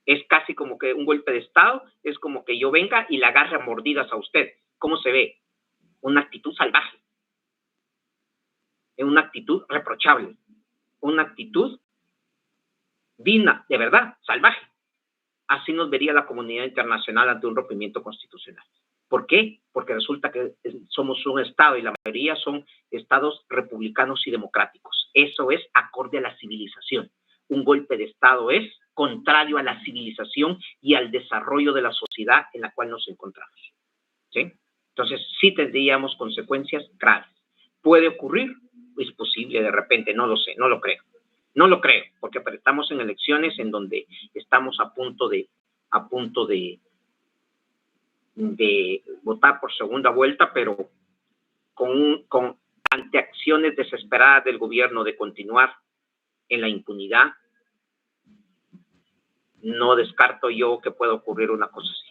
Es casi como que un golpe de Estado, es como que yo venga y le agarre a mordidas a usted. ¿Cómo se ve? Una actitud salvaje, una actitud reprochable, una actitud digna, de verdad, salvaje. Así nos vería la comunidad internacional ante un rompimiento constitucional. ¿Por qué? Porque resulta que somos un Estado y la mayoría son estados republicanos y democráticos. Eso es acorde a la civilización. Un golpe de Estado es contrario a la civilización y al desarrollo de la sociedad en la cual nos encontramos, ¿sí? Entonces, sí tendríamos consecuencias graves. ¿Puede ocurrir? Es posible de repente, no lo sé, no lo creo. No lo creo, porque estamos en elecciones en donde estamos a punto de votar por segunda vuelta, pero ante acciones desesperadas del gobierno de continuar en la impunidad, no descarto yo que pueda ocurrir una cosa así.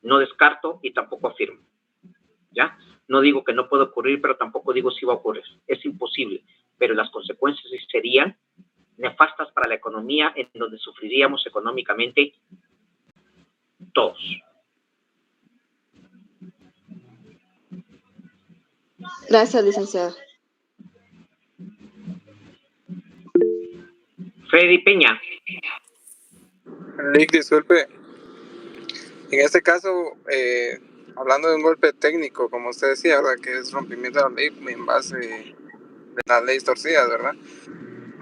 No descarto y tampoco afirmo. ¿ya? No digo que no puede ocurrir, pero tampoco digo si va a ocurrir. Es imposible, pero las consecuencias serían nefastas para la economía, en donde sufriríamos económicamente todos. Gracias, licenciado. Freddy Peña. Nick, disculpe. En este caso, hablando de un golpe técnico, como usted decía, ¿verdad? Que es rompimiento de la ley en base de las leyes torcidas, ¿verdad?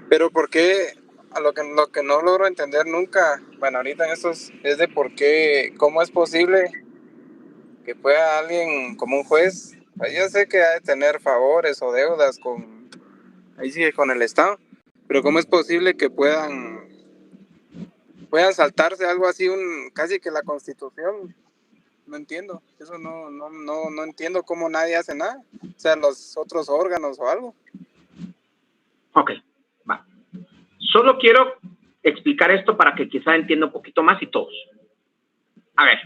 Pero ¿por qué? Lo que no logro entender nunca, bueno, ahorita en estos, es de por qué, cómo es posible que pueda alguien como un juez, pues yo sé que ha de tener favores o deudas ahí sigue con el Estado, pero cómo es posible que puedan saltarse algo así, casi que la Constitución. No entiendo, eso no entiendo cómo nadie hace nada, o sea, los otros órganos o algo. Ok, va. Solo quiero explicar esto para que quizá entienda un poquito más y todos. A ver.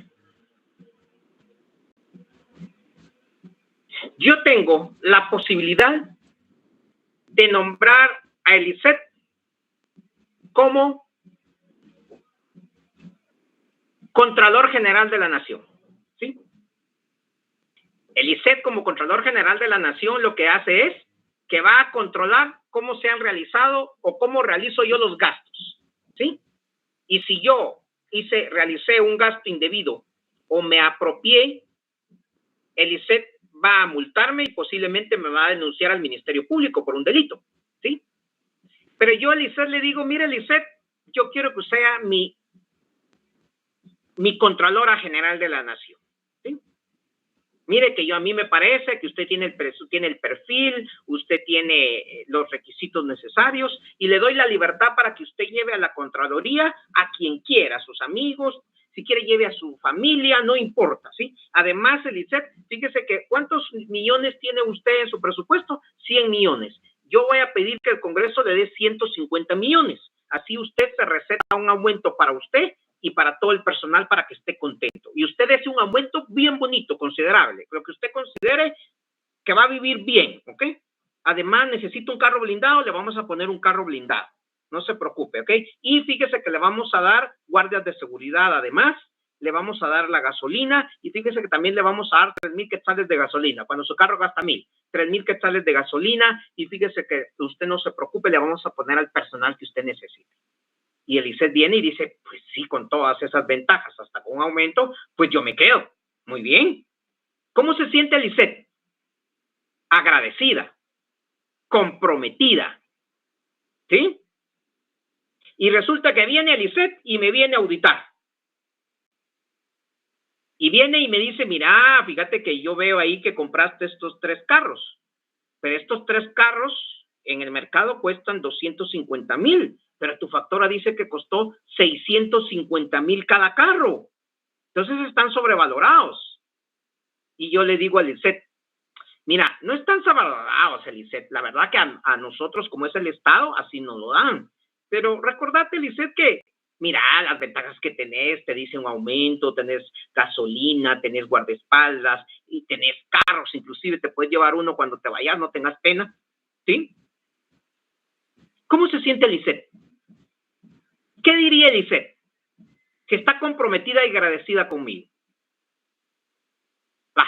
Yo tengo la posibilidad de nombrar a Eliseth como Contralor General de la Nación, ¿sí? Eliseth como Contralor General de la Nación lo que hace es que va a controlar cómo se han realizado o cómo realizo yo los gastos, ¿sí? Y si yo realicé un gasto indebido o me apropié, Eliseth va a multarme y posiblemente me va a denunciar al Ministerio Público por un delito, ¿sí? Pero yo a Eliseth le digo, mire Eliseth, yo quiero que usted sea mi Contralora General de la Nación, ¿sí? Mire que a mí me parece que usted tiene el perfil, usted tiene los requisitos necesarios y le doy la libertad para que usted lleve a la Contraloría a quien quiera, a sus amigos, si quiere lleve a su familia, no importa, ¿sí? Además, Eliseth, fíjese que ¿cuántos millones tiene usted en su presupuesto? 100 millones. Yo voy a pedir que el Congreso le dé 150 millones. Así usted se receta un aumento para usted y para todo el personal para que esté contento. Y usted hace un aumento bien bonito, considerable, lo que usted considere que va a vivir bien, ¿ok? Además, necesita un carro blindado, le vamos a poner un carro blindado. No se preocupe, ¿ok? Y fíjese que le vamos a dar guardias de seguridad, además, le vamos a dar la gasolina y fíjese que también le vamos a dar 3,000 quetzales de gasolina. Cuando su carro gasta 1,000, 3,000 quetzales de gasolina y fíjese que usted no se preocupe, le vamos a poner al personal que usted necesite. Y Eliseth viene y dice, pues sí, con todas esas ventajas, hasta con un aumento, pues yo me quedo. Muy bien. ¿Cómo se siente Eliseth? Agradecida, comprometida, ¿sí? Y resulta que viene Eliseth y me viene a auditar. Y viene y me dice, mira, fíjate que yo veo ahí que compraste estos 3 carros, pero estos 3 carros en el mercado cuestan 250,000, pero tu factura dice que costó 650,000 cada carro. Entonces están sobrevalorados. Y yo le digo a Eliseth, mira, no están sobrevalorados, Eliseth. La verdad que a nosotros, como es el Estado, así nos lo dan. Pero recordate, Eliseth, que mira las ventajas que tenés, te dice un aumento, tenés gasolina, tenés guardaespaldas y tenés carros, inclusive te puedes llevar uno cuando te vayas, no tengas pena, ¿sí? ¿Cómo se siente Eliseth? ¿Qué diría Eliseth? Que está comprometida y agradecida conmigo.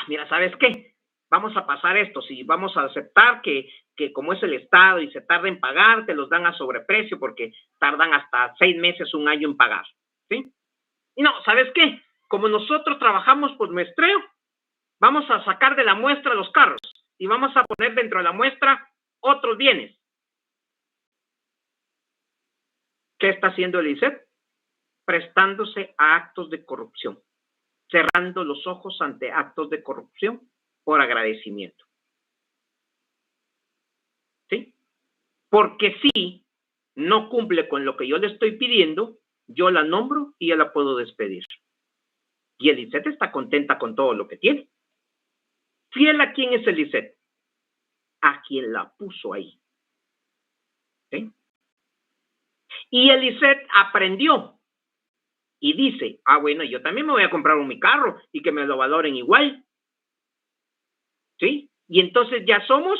Mira, ¿sabes qué? Vamos a pasar esto, si vamos a aceptar que como es el Estado y se tarda en pagar, te los dan a sobreprecio porque tardan hasta 6 meses, 1 año en pagar, ¿sí? Y no, ¿sabes qué? Como nosotros trabajamos por muestreo, vamos a sacar de la muestra los carros y vamos a poner dentro de la muestra otros bienes. ¿Qué está haciendo Eliseth? Prestándose a actos de corrupción, cerrando los ojos ante actos de corrupción por agradecimiento. ¿Sí? Porque si no cumple con lo que yo le estoy pidiendo, yo la nombro y ya la puedo despedir. Y Eliseth está contenta con todo lo que tiene. ¿Fiel a quién es Eliseth? A quien la puso ahí. ¿Sí? Y Eliseth aprendió y dice, bueno, yo también me voy a comprar mi carro y que me lo valoren igual. ¿Sí? Y entonces ya somos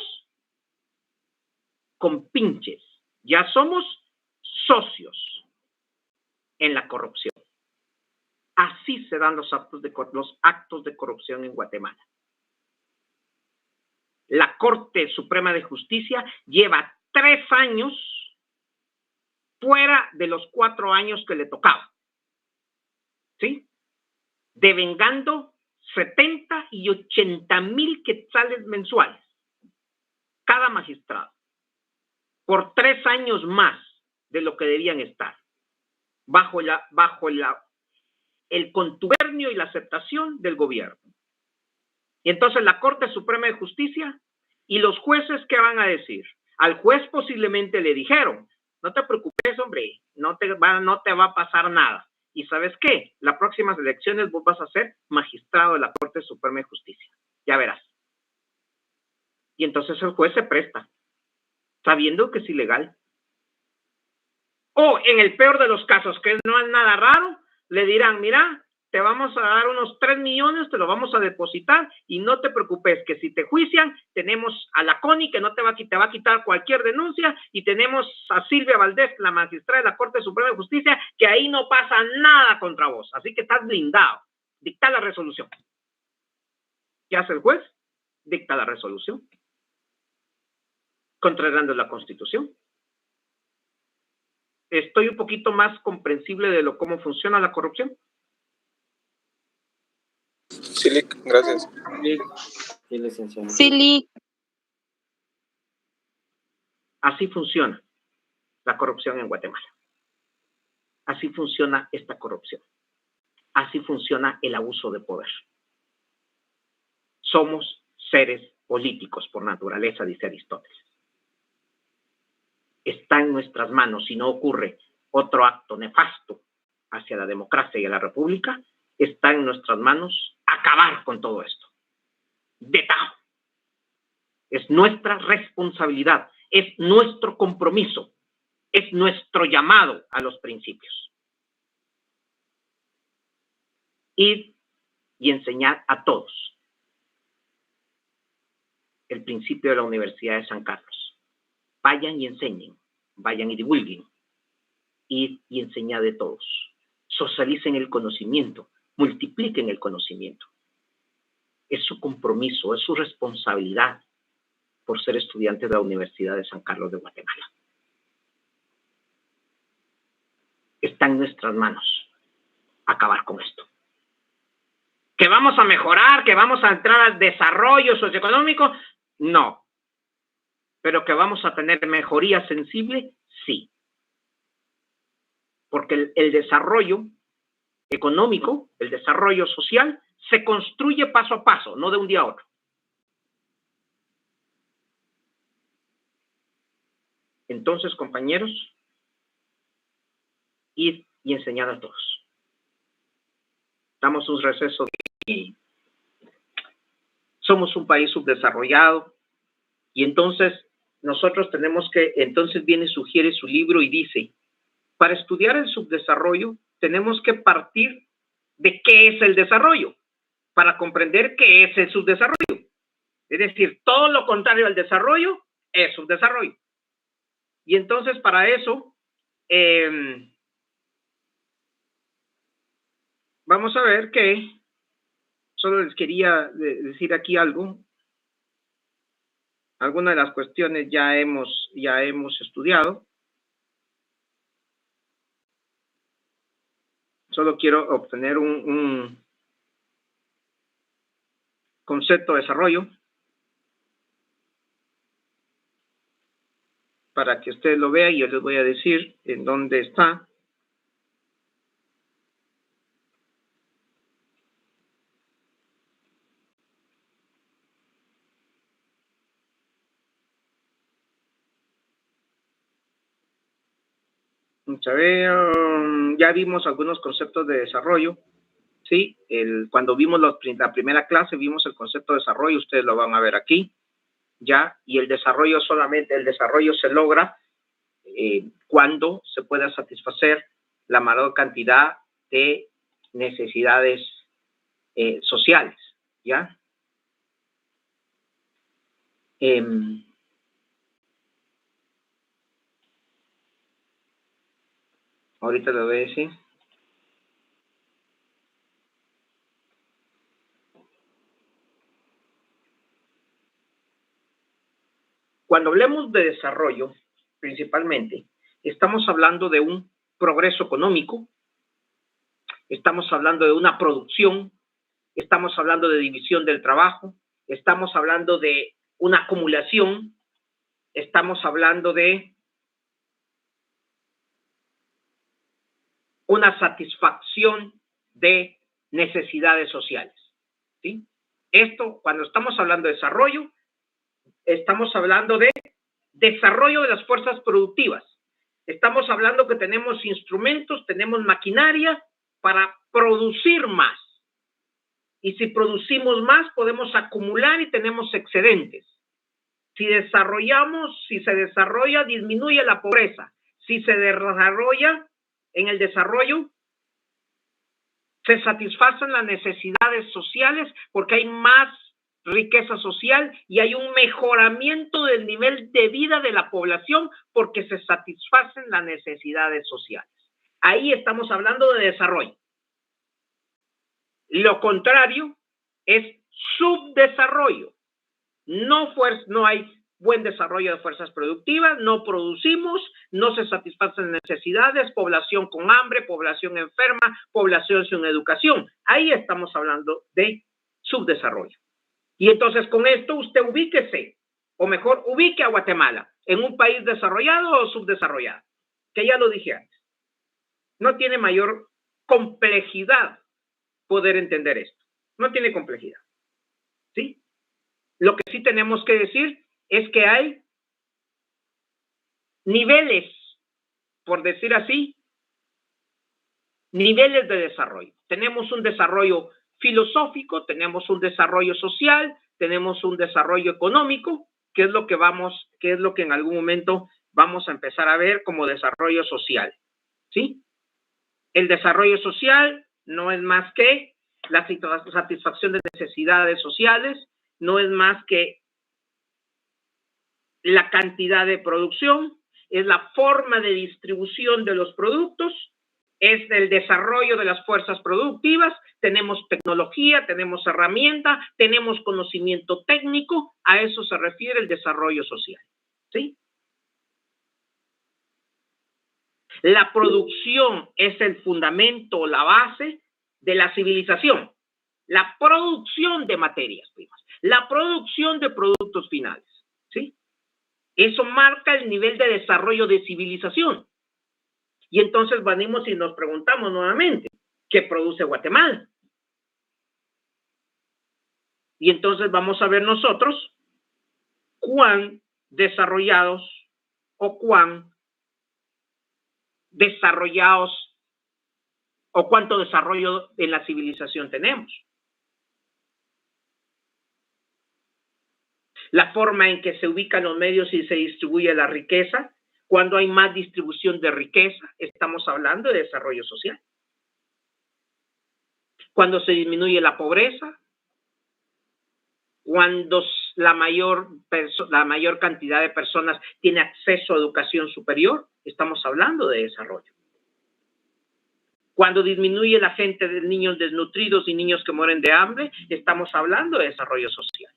compinches, ya somos socios en la corrupción. Así se dan los actos de corrupción en Guatemala. La Corte Suprema de Justicia lleva 3 años fuera de los 4 años que le tocaba. ¿Sí? Devengando 70 y 80 mil quetzales mensuales cada magistrado por 3 años más de lo que debían estar bajo el contubernio y la aceptación del gobierno. Y entonces la Corte Suprema de Justicia y los jueces, ¿qué van a decir? Al juez posiblemente le dijeron, no te preocupes, hombre, no te va a pasar nada. ¿Y sabes qué? Las próximas elecciones vos vas a ser magistrado de la Corte Suprema de Justicia. Ya verás. Y entonces el juez se presta, sabiendo que es ilegal. O en el peor de los casos, que no es nada raro, le dirán, mira, te vamos a dar unos 3 millones, te lo vamos a depositar y no te preocupes que si te juician, tenemos a la CONI que no te va a quitar cualquier denuncia y tenemos a Silvia Valdés, la magistrada de la Corte Suprema de Justicia, que ahí no pasa nada contra vos. Así que estás blindado. Dicta la resolución. ¿Qué hace el juez? Dicta la resolución. Contrariando la Constitución. ¿Estoy un poquito más comprensible de cómo funciona la corrupción? Sí, gracias. Sí, licenciado. Sí, Así funciona la corrupción en Guatemala. Así funciona esta corrupción. Así funciona el abuso de poder. Somos seres políticos por naturaleza, dice Aristóteles. Está en nuestras manos, si no ocurre otro acto nefasto hacia la democracia y a la república, está en nuestras manos acabar con todo esto. De tajo. Es nuestra responsabilidad, es nuestro compromiso, es nuestro llamado a los principios. Ir y enseñar a todos el principio de la Universidad de San Carlos. Vayan y enseñen, vayan y divulguen, ir y enseñar de todos. Socialicen el conocimiento, multipliquen el conocimiento. Es su compromiso, es su responsabilidad por ser estudiantes de la Universidad de San Carlos de Guatemala. Está en nuestras manos acabar con esto. ¿Que vamos a mejorar? ¿Que vamos a entrar al desarrollo socioeconómico? No. ¿Pero que vamos a tener mejoría sensible? Sí. Porque el desarrollo económico, el desarrollo social, se construye paso a paso, no de un día a otro. Entonces, compañeros, id y enseñad a todos. Damos un receso y somos un país subdesarrollado y entonces nosotros tenemos que, entonces sugiere su libro y dice, para estudiar el subdesarrollo tenemos que partir de qué es el desarrollo para comprender qué es el subdesarrollo. Es decir, todo lo contrario al desarrollo es subdesarrollo. Y entonces para eso vamos a ver que solo les quería decir aquí algo. Algunas de las cuestiones ya hemos estudiado. Solo quiero obtener un concepto de desarrollo para que ustedes lo vean y yo les voy a decir en dónde está. Vamos a ver, ya vimos algunos conceptos de desarrollo, ¿sí? Cuando vimos la primera clase vimos el concepto de desarrollo, ustedes lo van a ver aquí, ya, y el desarrollo se logra cuando se pueda satisfacer la mayor cantidad de necesidades sociales, ¿ya? Ahorita lo voy a decir. Cuando hablemos de desarrollo, principalmente, estamos hablando de un progreso económico, estamos hablando de una producción, estamos hablando de división del trabajo, estamos hablando de una acumulación, estamos hablando de una satisfacción de necesidades sociales, ¿sí? Esto, cuando estamos hablando de desarrollo, estamos hablando de desarrollo de las fuerzas productivas. Estamos hablando que tenemos instrumentos, tenemos maquinaria para producir más. Y si producimos más, podemos acumular y tenemos excedentes. Si se desarrolla, disminuye la pobreza. Si se desarrolla, en el desarrollo, se satisfacen las necesidades sociales porque hay más riqueza social y hay un mejoramiento del nivel de vida de la población porque se satisfacen las necesidades sociales. Ahí estamos hablando de desarrollo. Lo contrario es subdesarrollo. No hay buen desarrollo de fuerzas productivas, no producimos, no se satisfacen necesidades, población con hambre, población enferma, población sin educación. Ahí estamos hablando de subdesarrollo. Y entonces con esto usted ubíquese, o mejor, ubique a Guatemala en un país desarrollado o subdesarrollado, que ya lo dije antes. No tiene mayor complejidad poder entender esto. No tiene complejidad. ¿Sí? Lo que sí tenemos que decir es que hay niveles, por decir así, niveles de desarrollo. Tenemos un desarrollo filosófico, tenemos un desarrollo social, tenemos un desarrollo económico, que es lo que en algún momento vamos a empezar a ver como desarrollo social. ¿Sí? El desarrollo social no es más que la satisfacción de necesidades sociales, no es más que la cantidad de producción, es la forma de distribución de los productos, es el desarrollo de las fuerzas productivas, tenemos tecnología, tenemos herramienta, tenemos conocimiento técnico, a eso se refiere el desarrollo social. ¿Sí? La producción es el fundamento, la base de la civilización. La producción de materias primas, la producción de productos finales. ¿Sí? Eso marca el nivel de desarrollo de civilización. Y entonces venimos y nos preguntamos nuevamente, ¿qué produce Guatemala? Y entonces vamos a ver nosotros cuán desarrollados o cuán desarrollados o cuánto desarrollo en la civilización tenemos. La forma en que se ubican los medios y se distribuye la riqueza. Cuando hay más distribución de riqueza, estamos hablando de desarrollo social. Cuando se disminuye la pobreza, cuando la mayor cantidad de personas tiene acceso a educación superior, estamos hablando de desarrollo. Cuando disminuye la gente de niños desnutridos y niños que mueren de hambre, estamos hablando de desarrollo social.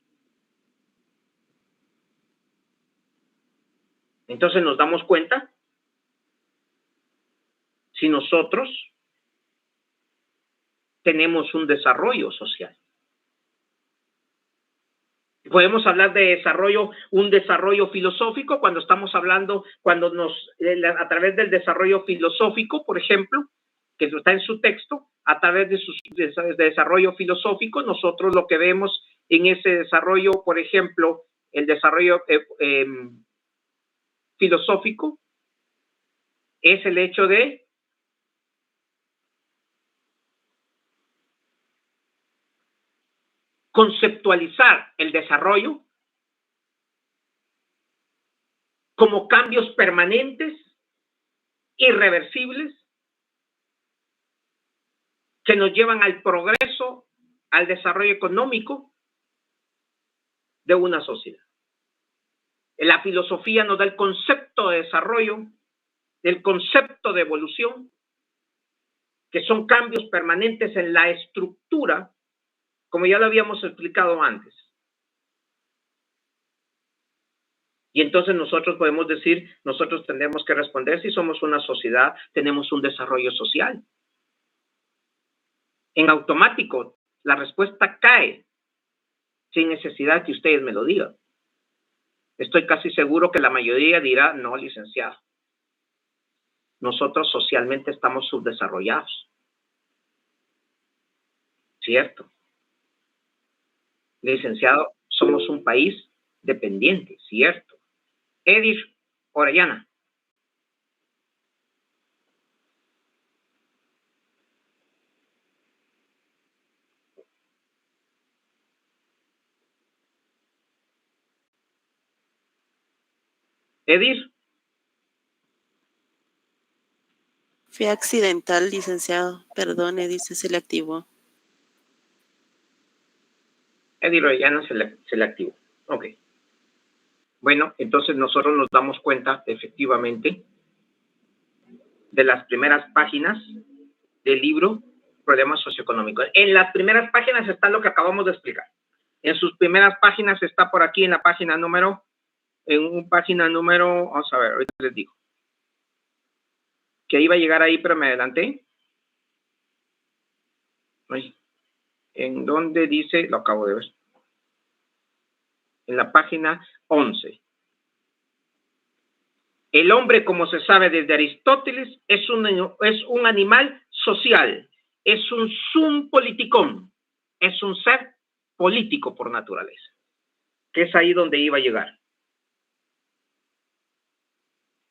Entonces nos damos cuenta si nosotros tenemos un desarrollo social. Podemos hablar de desarrollo, un desarrollo filosófico cuando estamos hablando, a través del desarrollo filosófico, por ejemplo, que está en su texto, a través de desarrollo filosófico, nosotros lo que vemos en ese desarrollo, por ejemplo, el desarrollo filosófico es el hecho de conceptualizar el desarrollo como cambios permanentes, irreversibles, que nos llevan al progreso, al desarrollo económico de una sociedad. La filosofía nos da el concepto de desarrollo, el concepto de evolución, que son cambios permanentes en la estructura, como ya lo habíamos explicado antes. Y entonces nosotros podemos decir, nosotros tendremos que responder si somos una sociedad, tenemos un desarrollo social. En automático, la respuesta cae sin necesidad que ustedes me lo digan. Estoy casi seguro que la mayoría dirá, no, licenciado. Nosotros socialmente estamos subdesarrollados. ¿Cierto? Licenciado, somos un país dependiente, ¿cierto? Edith Orellana. Edith. Fue accidental, licenciado. Perdone, dice, se le activó. Edith Orellana se le activó. Ok. Bueno, entonces nosotros nos damos cuenta, efectivamente, de las primeras páginas del libro Problemas Socioeconómicos. En las primeras páginas está lo que acabamos de explicar. En sus primeras páginas está por aquí en la página número, vamos a ver, ahorita les digo. Que iba a llegar ahí, pero me adelanté. Ay, ¿en dónde dice? Lo acabo de ver. En la página 11. El hombre, como se sabe desde Aristóteles, es un animal social, es un sum politicum, es un ser político por naturaleza, que es ahí donde iba a llegar.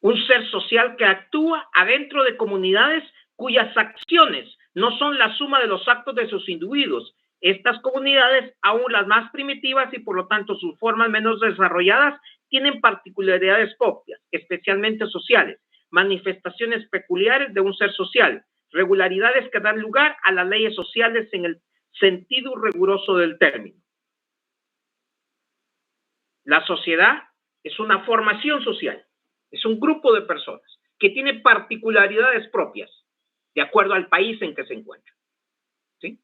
Un ser social que actúa adentro de comunidades cuyas acciones no son la suma de los actos de sus individuos. Estas comunidades, aún las más primitivas y por lo tanto sus formas menos desarrolladas, tienen particularidades propias, especialmente sociales, manifestaciones peculiares de un ser social, regularidades que dan lugar a las leyes sociales en el sentido riguroso del término. La sociedad es una formación social, es un grupo de personas que tiene particularidades propias de acuerdo al país en que se encuentra, ¿sí?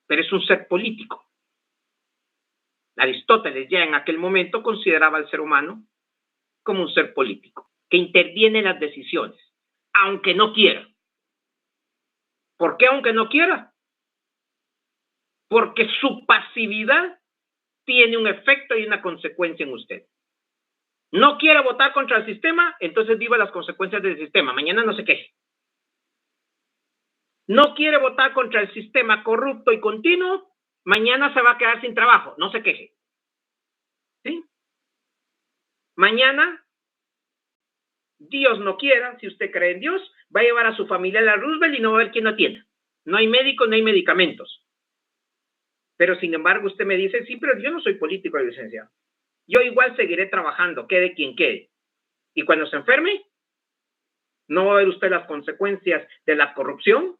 Pero es un ser político. Aristóteles ya en aquel momento consideraba al ser humano como un ser político, que interviene en las decisiones, aunque no quiera. ¿Por qué aunque no quiera? Porque su pasividad tiene un efecto y una consecuencia en usted. No quiere votar contra el sistema, entonces viva las consecuencias del sistema. Mañana no se queje. No quiere votar contra el sistema corrupto y continuo, mañana se va a quedar sin trabajo. No se queje. ¿Sí? Mañana, Dios no quiera, si usted cree en Dios, va a llevar a su familia a la Roosevelt y no va a haber quien lo atienda. No hay médicos, no hay medicamentos. Pero sin embargo usted me dice, sí, pero yo no soy político, licenciado. Yo igual seguiré trabajando, quede quien quede. Y cuando se enferme, ¿no va a ver usted las consecuencias de la corrupción?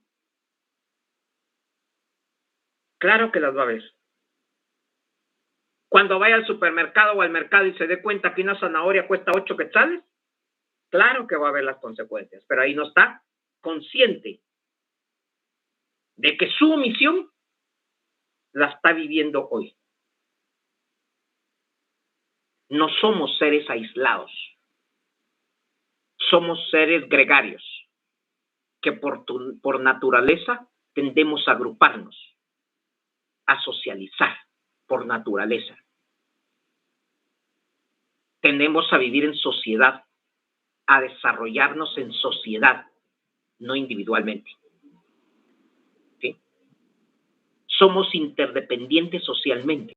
Claro que las va a ver. Cuando vaya al supermercado o al mercado y se dé cuenta que una zanahoria cuesta 8 quetzales, claro que va a ver las consecuencias, pero ahí no está consciente de que su omisión la está viviendo hoy. No somos seres aislados, somos seres gregarios que por naturaleza tendemos a agruparnos, a socializar por naturaleza. Tendemos a vivir en sociedad, a desarrollarnos en sociedad, no individualmente. ¿Sí? Somos interdependientes socialmente.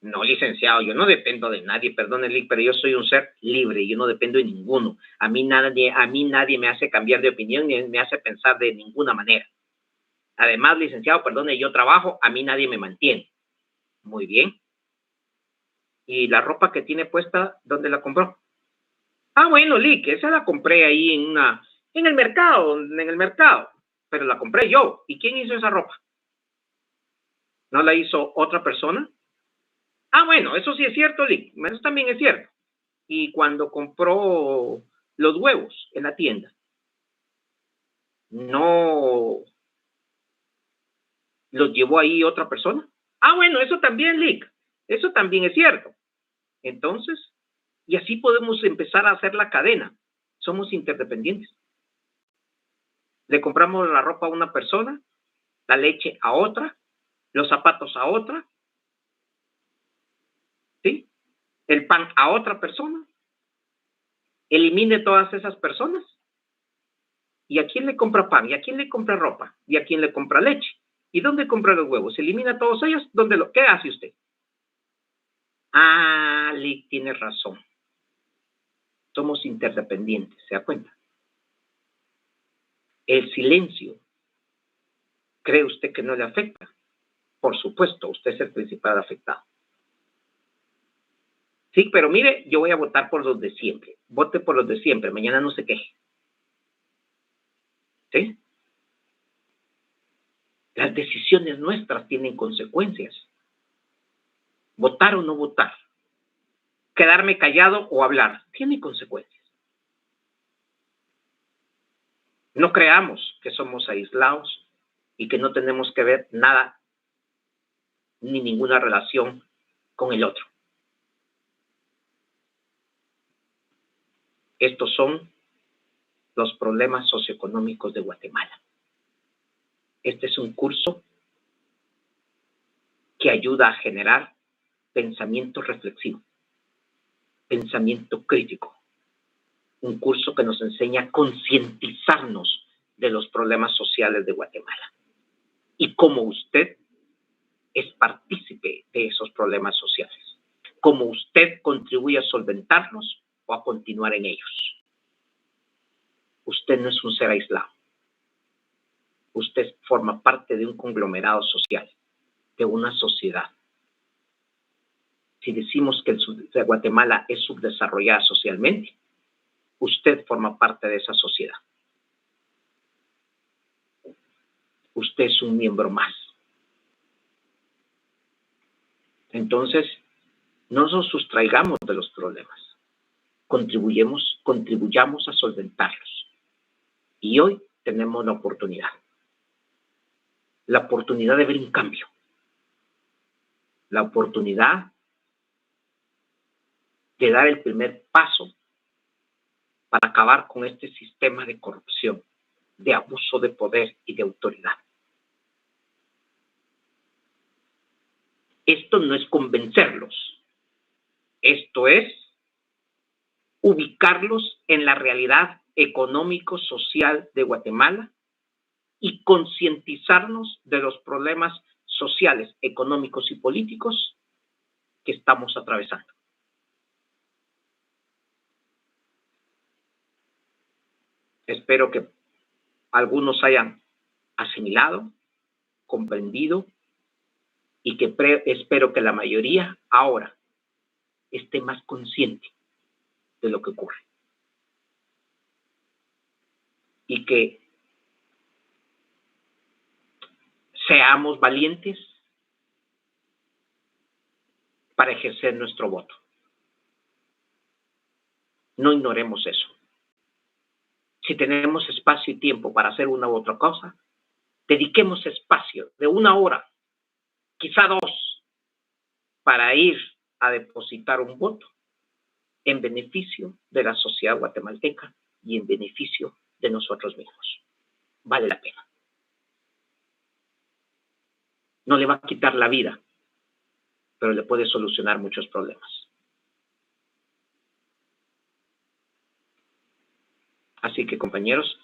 No, licenciado, yo no dependo de nadie, perdónenle, pero yo soy un ser libre, yo no dependo de ninguno. A mí nadie me hace cambiar de opinión ni me hace pensar de ninguna manera. Además, licenciado, perdone, yo trabajo, a mí nadie me mantiene. Muy bien. ¿Y la ropa que tiene puesta, dónde la compró? Ah, bueno, Lick, esa la compré ahí en el mercado, pero la compré yo. ¿Y quién hizo esa ropa? ¿No la hizo otra persona? Ah, bueno, eso sí es cierto, Lick. Eso también es cierto. Y cuando compró los huevos en la tienda, ¿no los llevó ahí otra persona? Ah, bueno, eso también, Lick. Eso también es cierto. Entonces, y así podemos empezar a hacer la cadena. Somos interdependientes. Le compramos la ropa a una persona, la leche a otra, los zapatos a otra, ¿sí? El pan a otra persona. Elimine todas esas personas. ¿Y a quién le compra pan? ¿Y a quién le compra ropa? ¿Y a quién le compra leche? ¿Y dónde compra los huevos? ¿Elimina a todos ellos? ¿Qué hace usted? Ah, Lick tiene razón. Somos interdependientes, ¿se da cuenta? El silencio, ¿cree usted que no le afecta? Por supuesto, usted es el principal afectado. Sí, pero mire, yo voy a votar por los de siempre. Vote por los de siempre, mañana no se queje. ¿Sí? Las decisiones nuestras tienen consecuencias. Votar o no votar. Quedarme callado o hablar, tiene consecuencias. No creamos que somos aislados y que no tenemos que ver nada ni ninguna relación con el otro. Estos son los problemas socioeconómicos de Guatemala. Este es un curso que ayuda a generar pensamiento reflexivo, pensamiento crítico. Un curso que nos enseña a concientizarnos de los problemas sociales de Guatemala y cómo usted es partícipe de esos problemas sociales, cómo usted contribuye a solventarlos o a continuar en ellos. Usted no es un ser aislado. Usted forma parte de un conglomerado social, de una sociedad. Si decimos que Guatemala es subdesarrollada socialmente, usted forma parte de esa sociedad. Usted es un miembro más. Entonces, no nos sustraigamos de los problemas. Contribuyamos a solventarlos. Y hoy tenemos la oportunidad de ver un cambio, la oportunidad de dar el primer paso para acabar con este sistema de corrupción, de abuso de poder y de autoridad. Esto no es convencerlos, esto es ubicarlos en la realidad económico-social de Guatemala y concientizarnos de los problemas sociales, económicos y políticos que estamos atravesando. Espero que algunos hayan asimilado, comprendido y que espero que la mayoría ahora esté más consciente de lo que ocurre. Y que seamos valientes para ejercer nuestro voto. No ignoremos eso. Si tenemos espacio y tiempo para hacer una u otra cosa, dediquemos espacio de 1 hora, quizá 2, para ir a depositar un voto en beneficio de la sociedad guatemalteca y en beneficio de nosotros mismos. Vale la pena. No le va a quitar la vida, pero le puede solucionar muchos problemas. Así que, compañeros,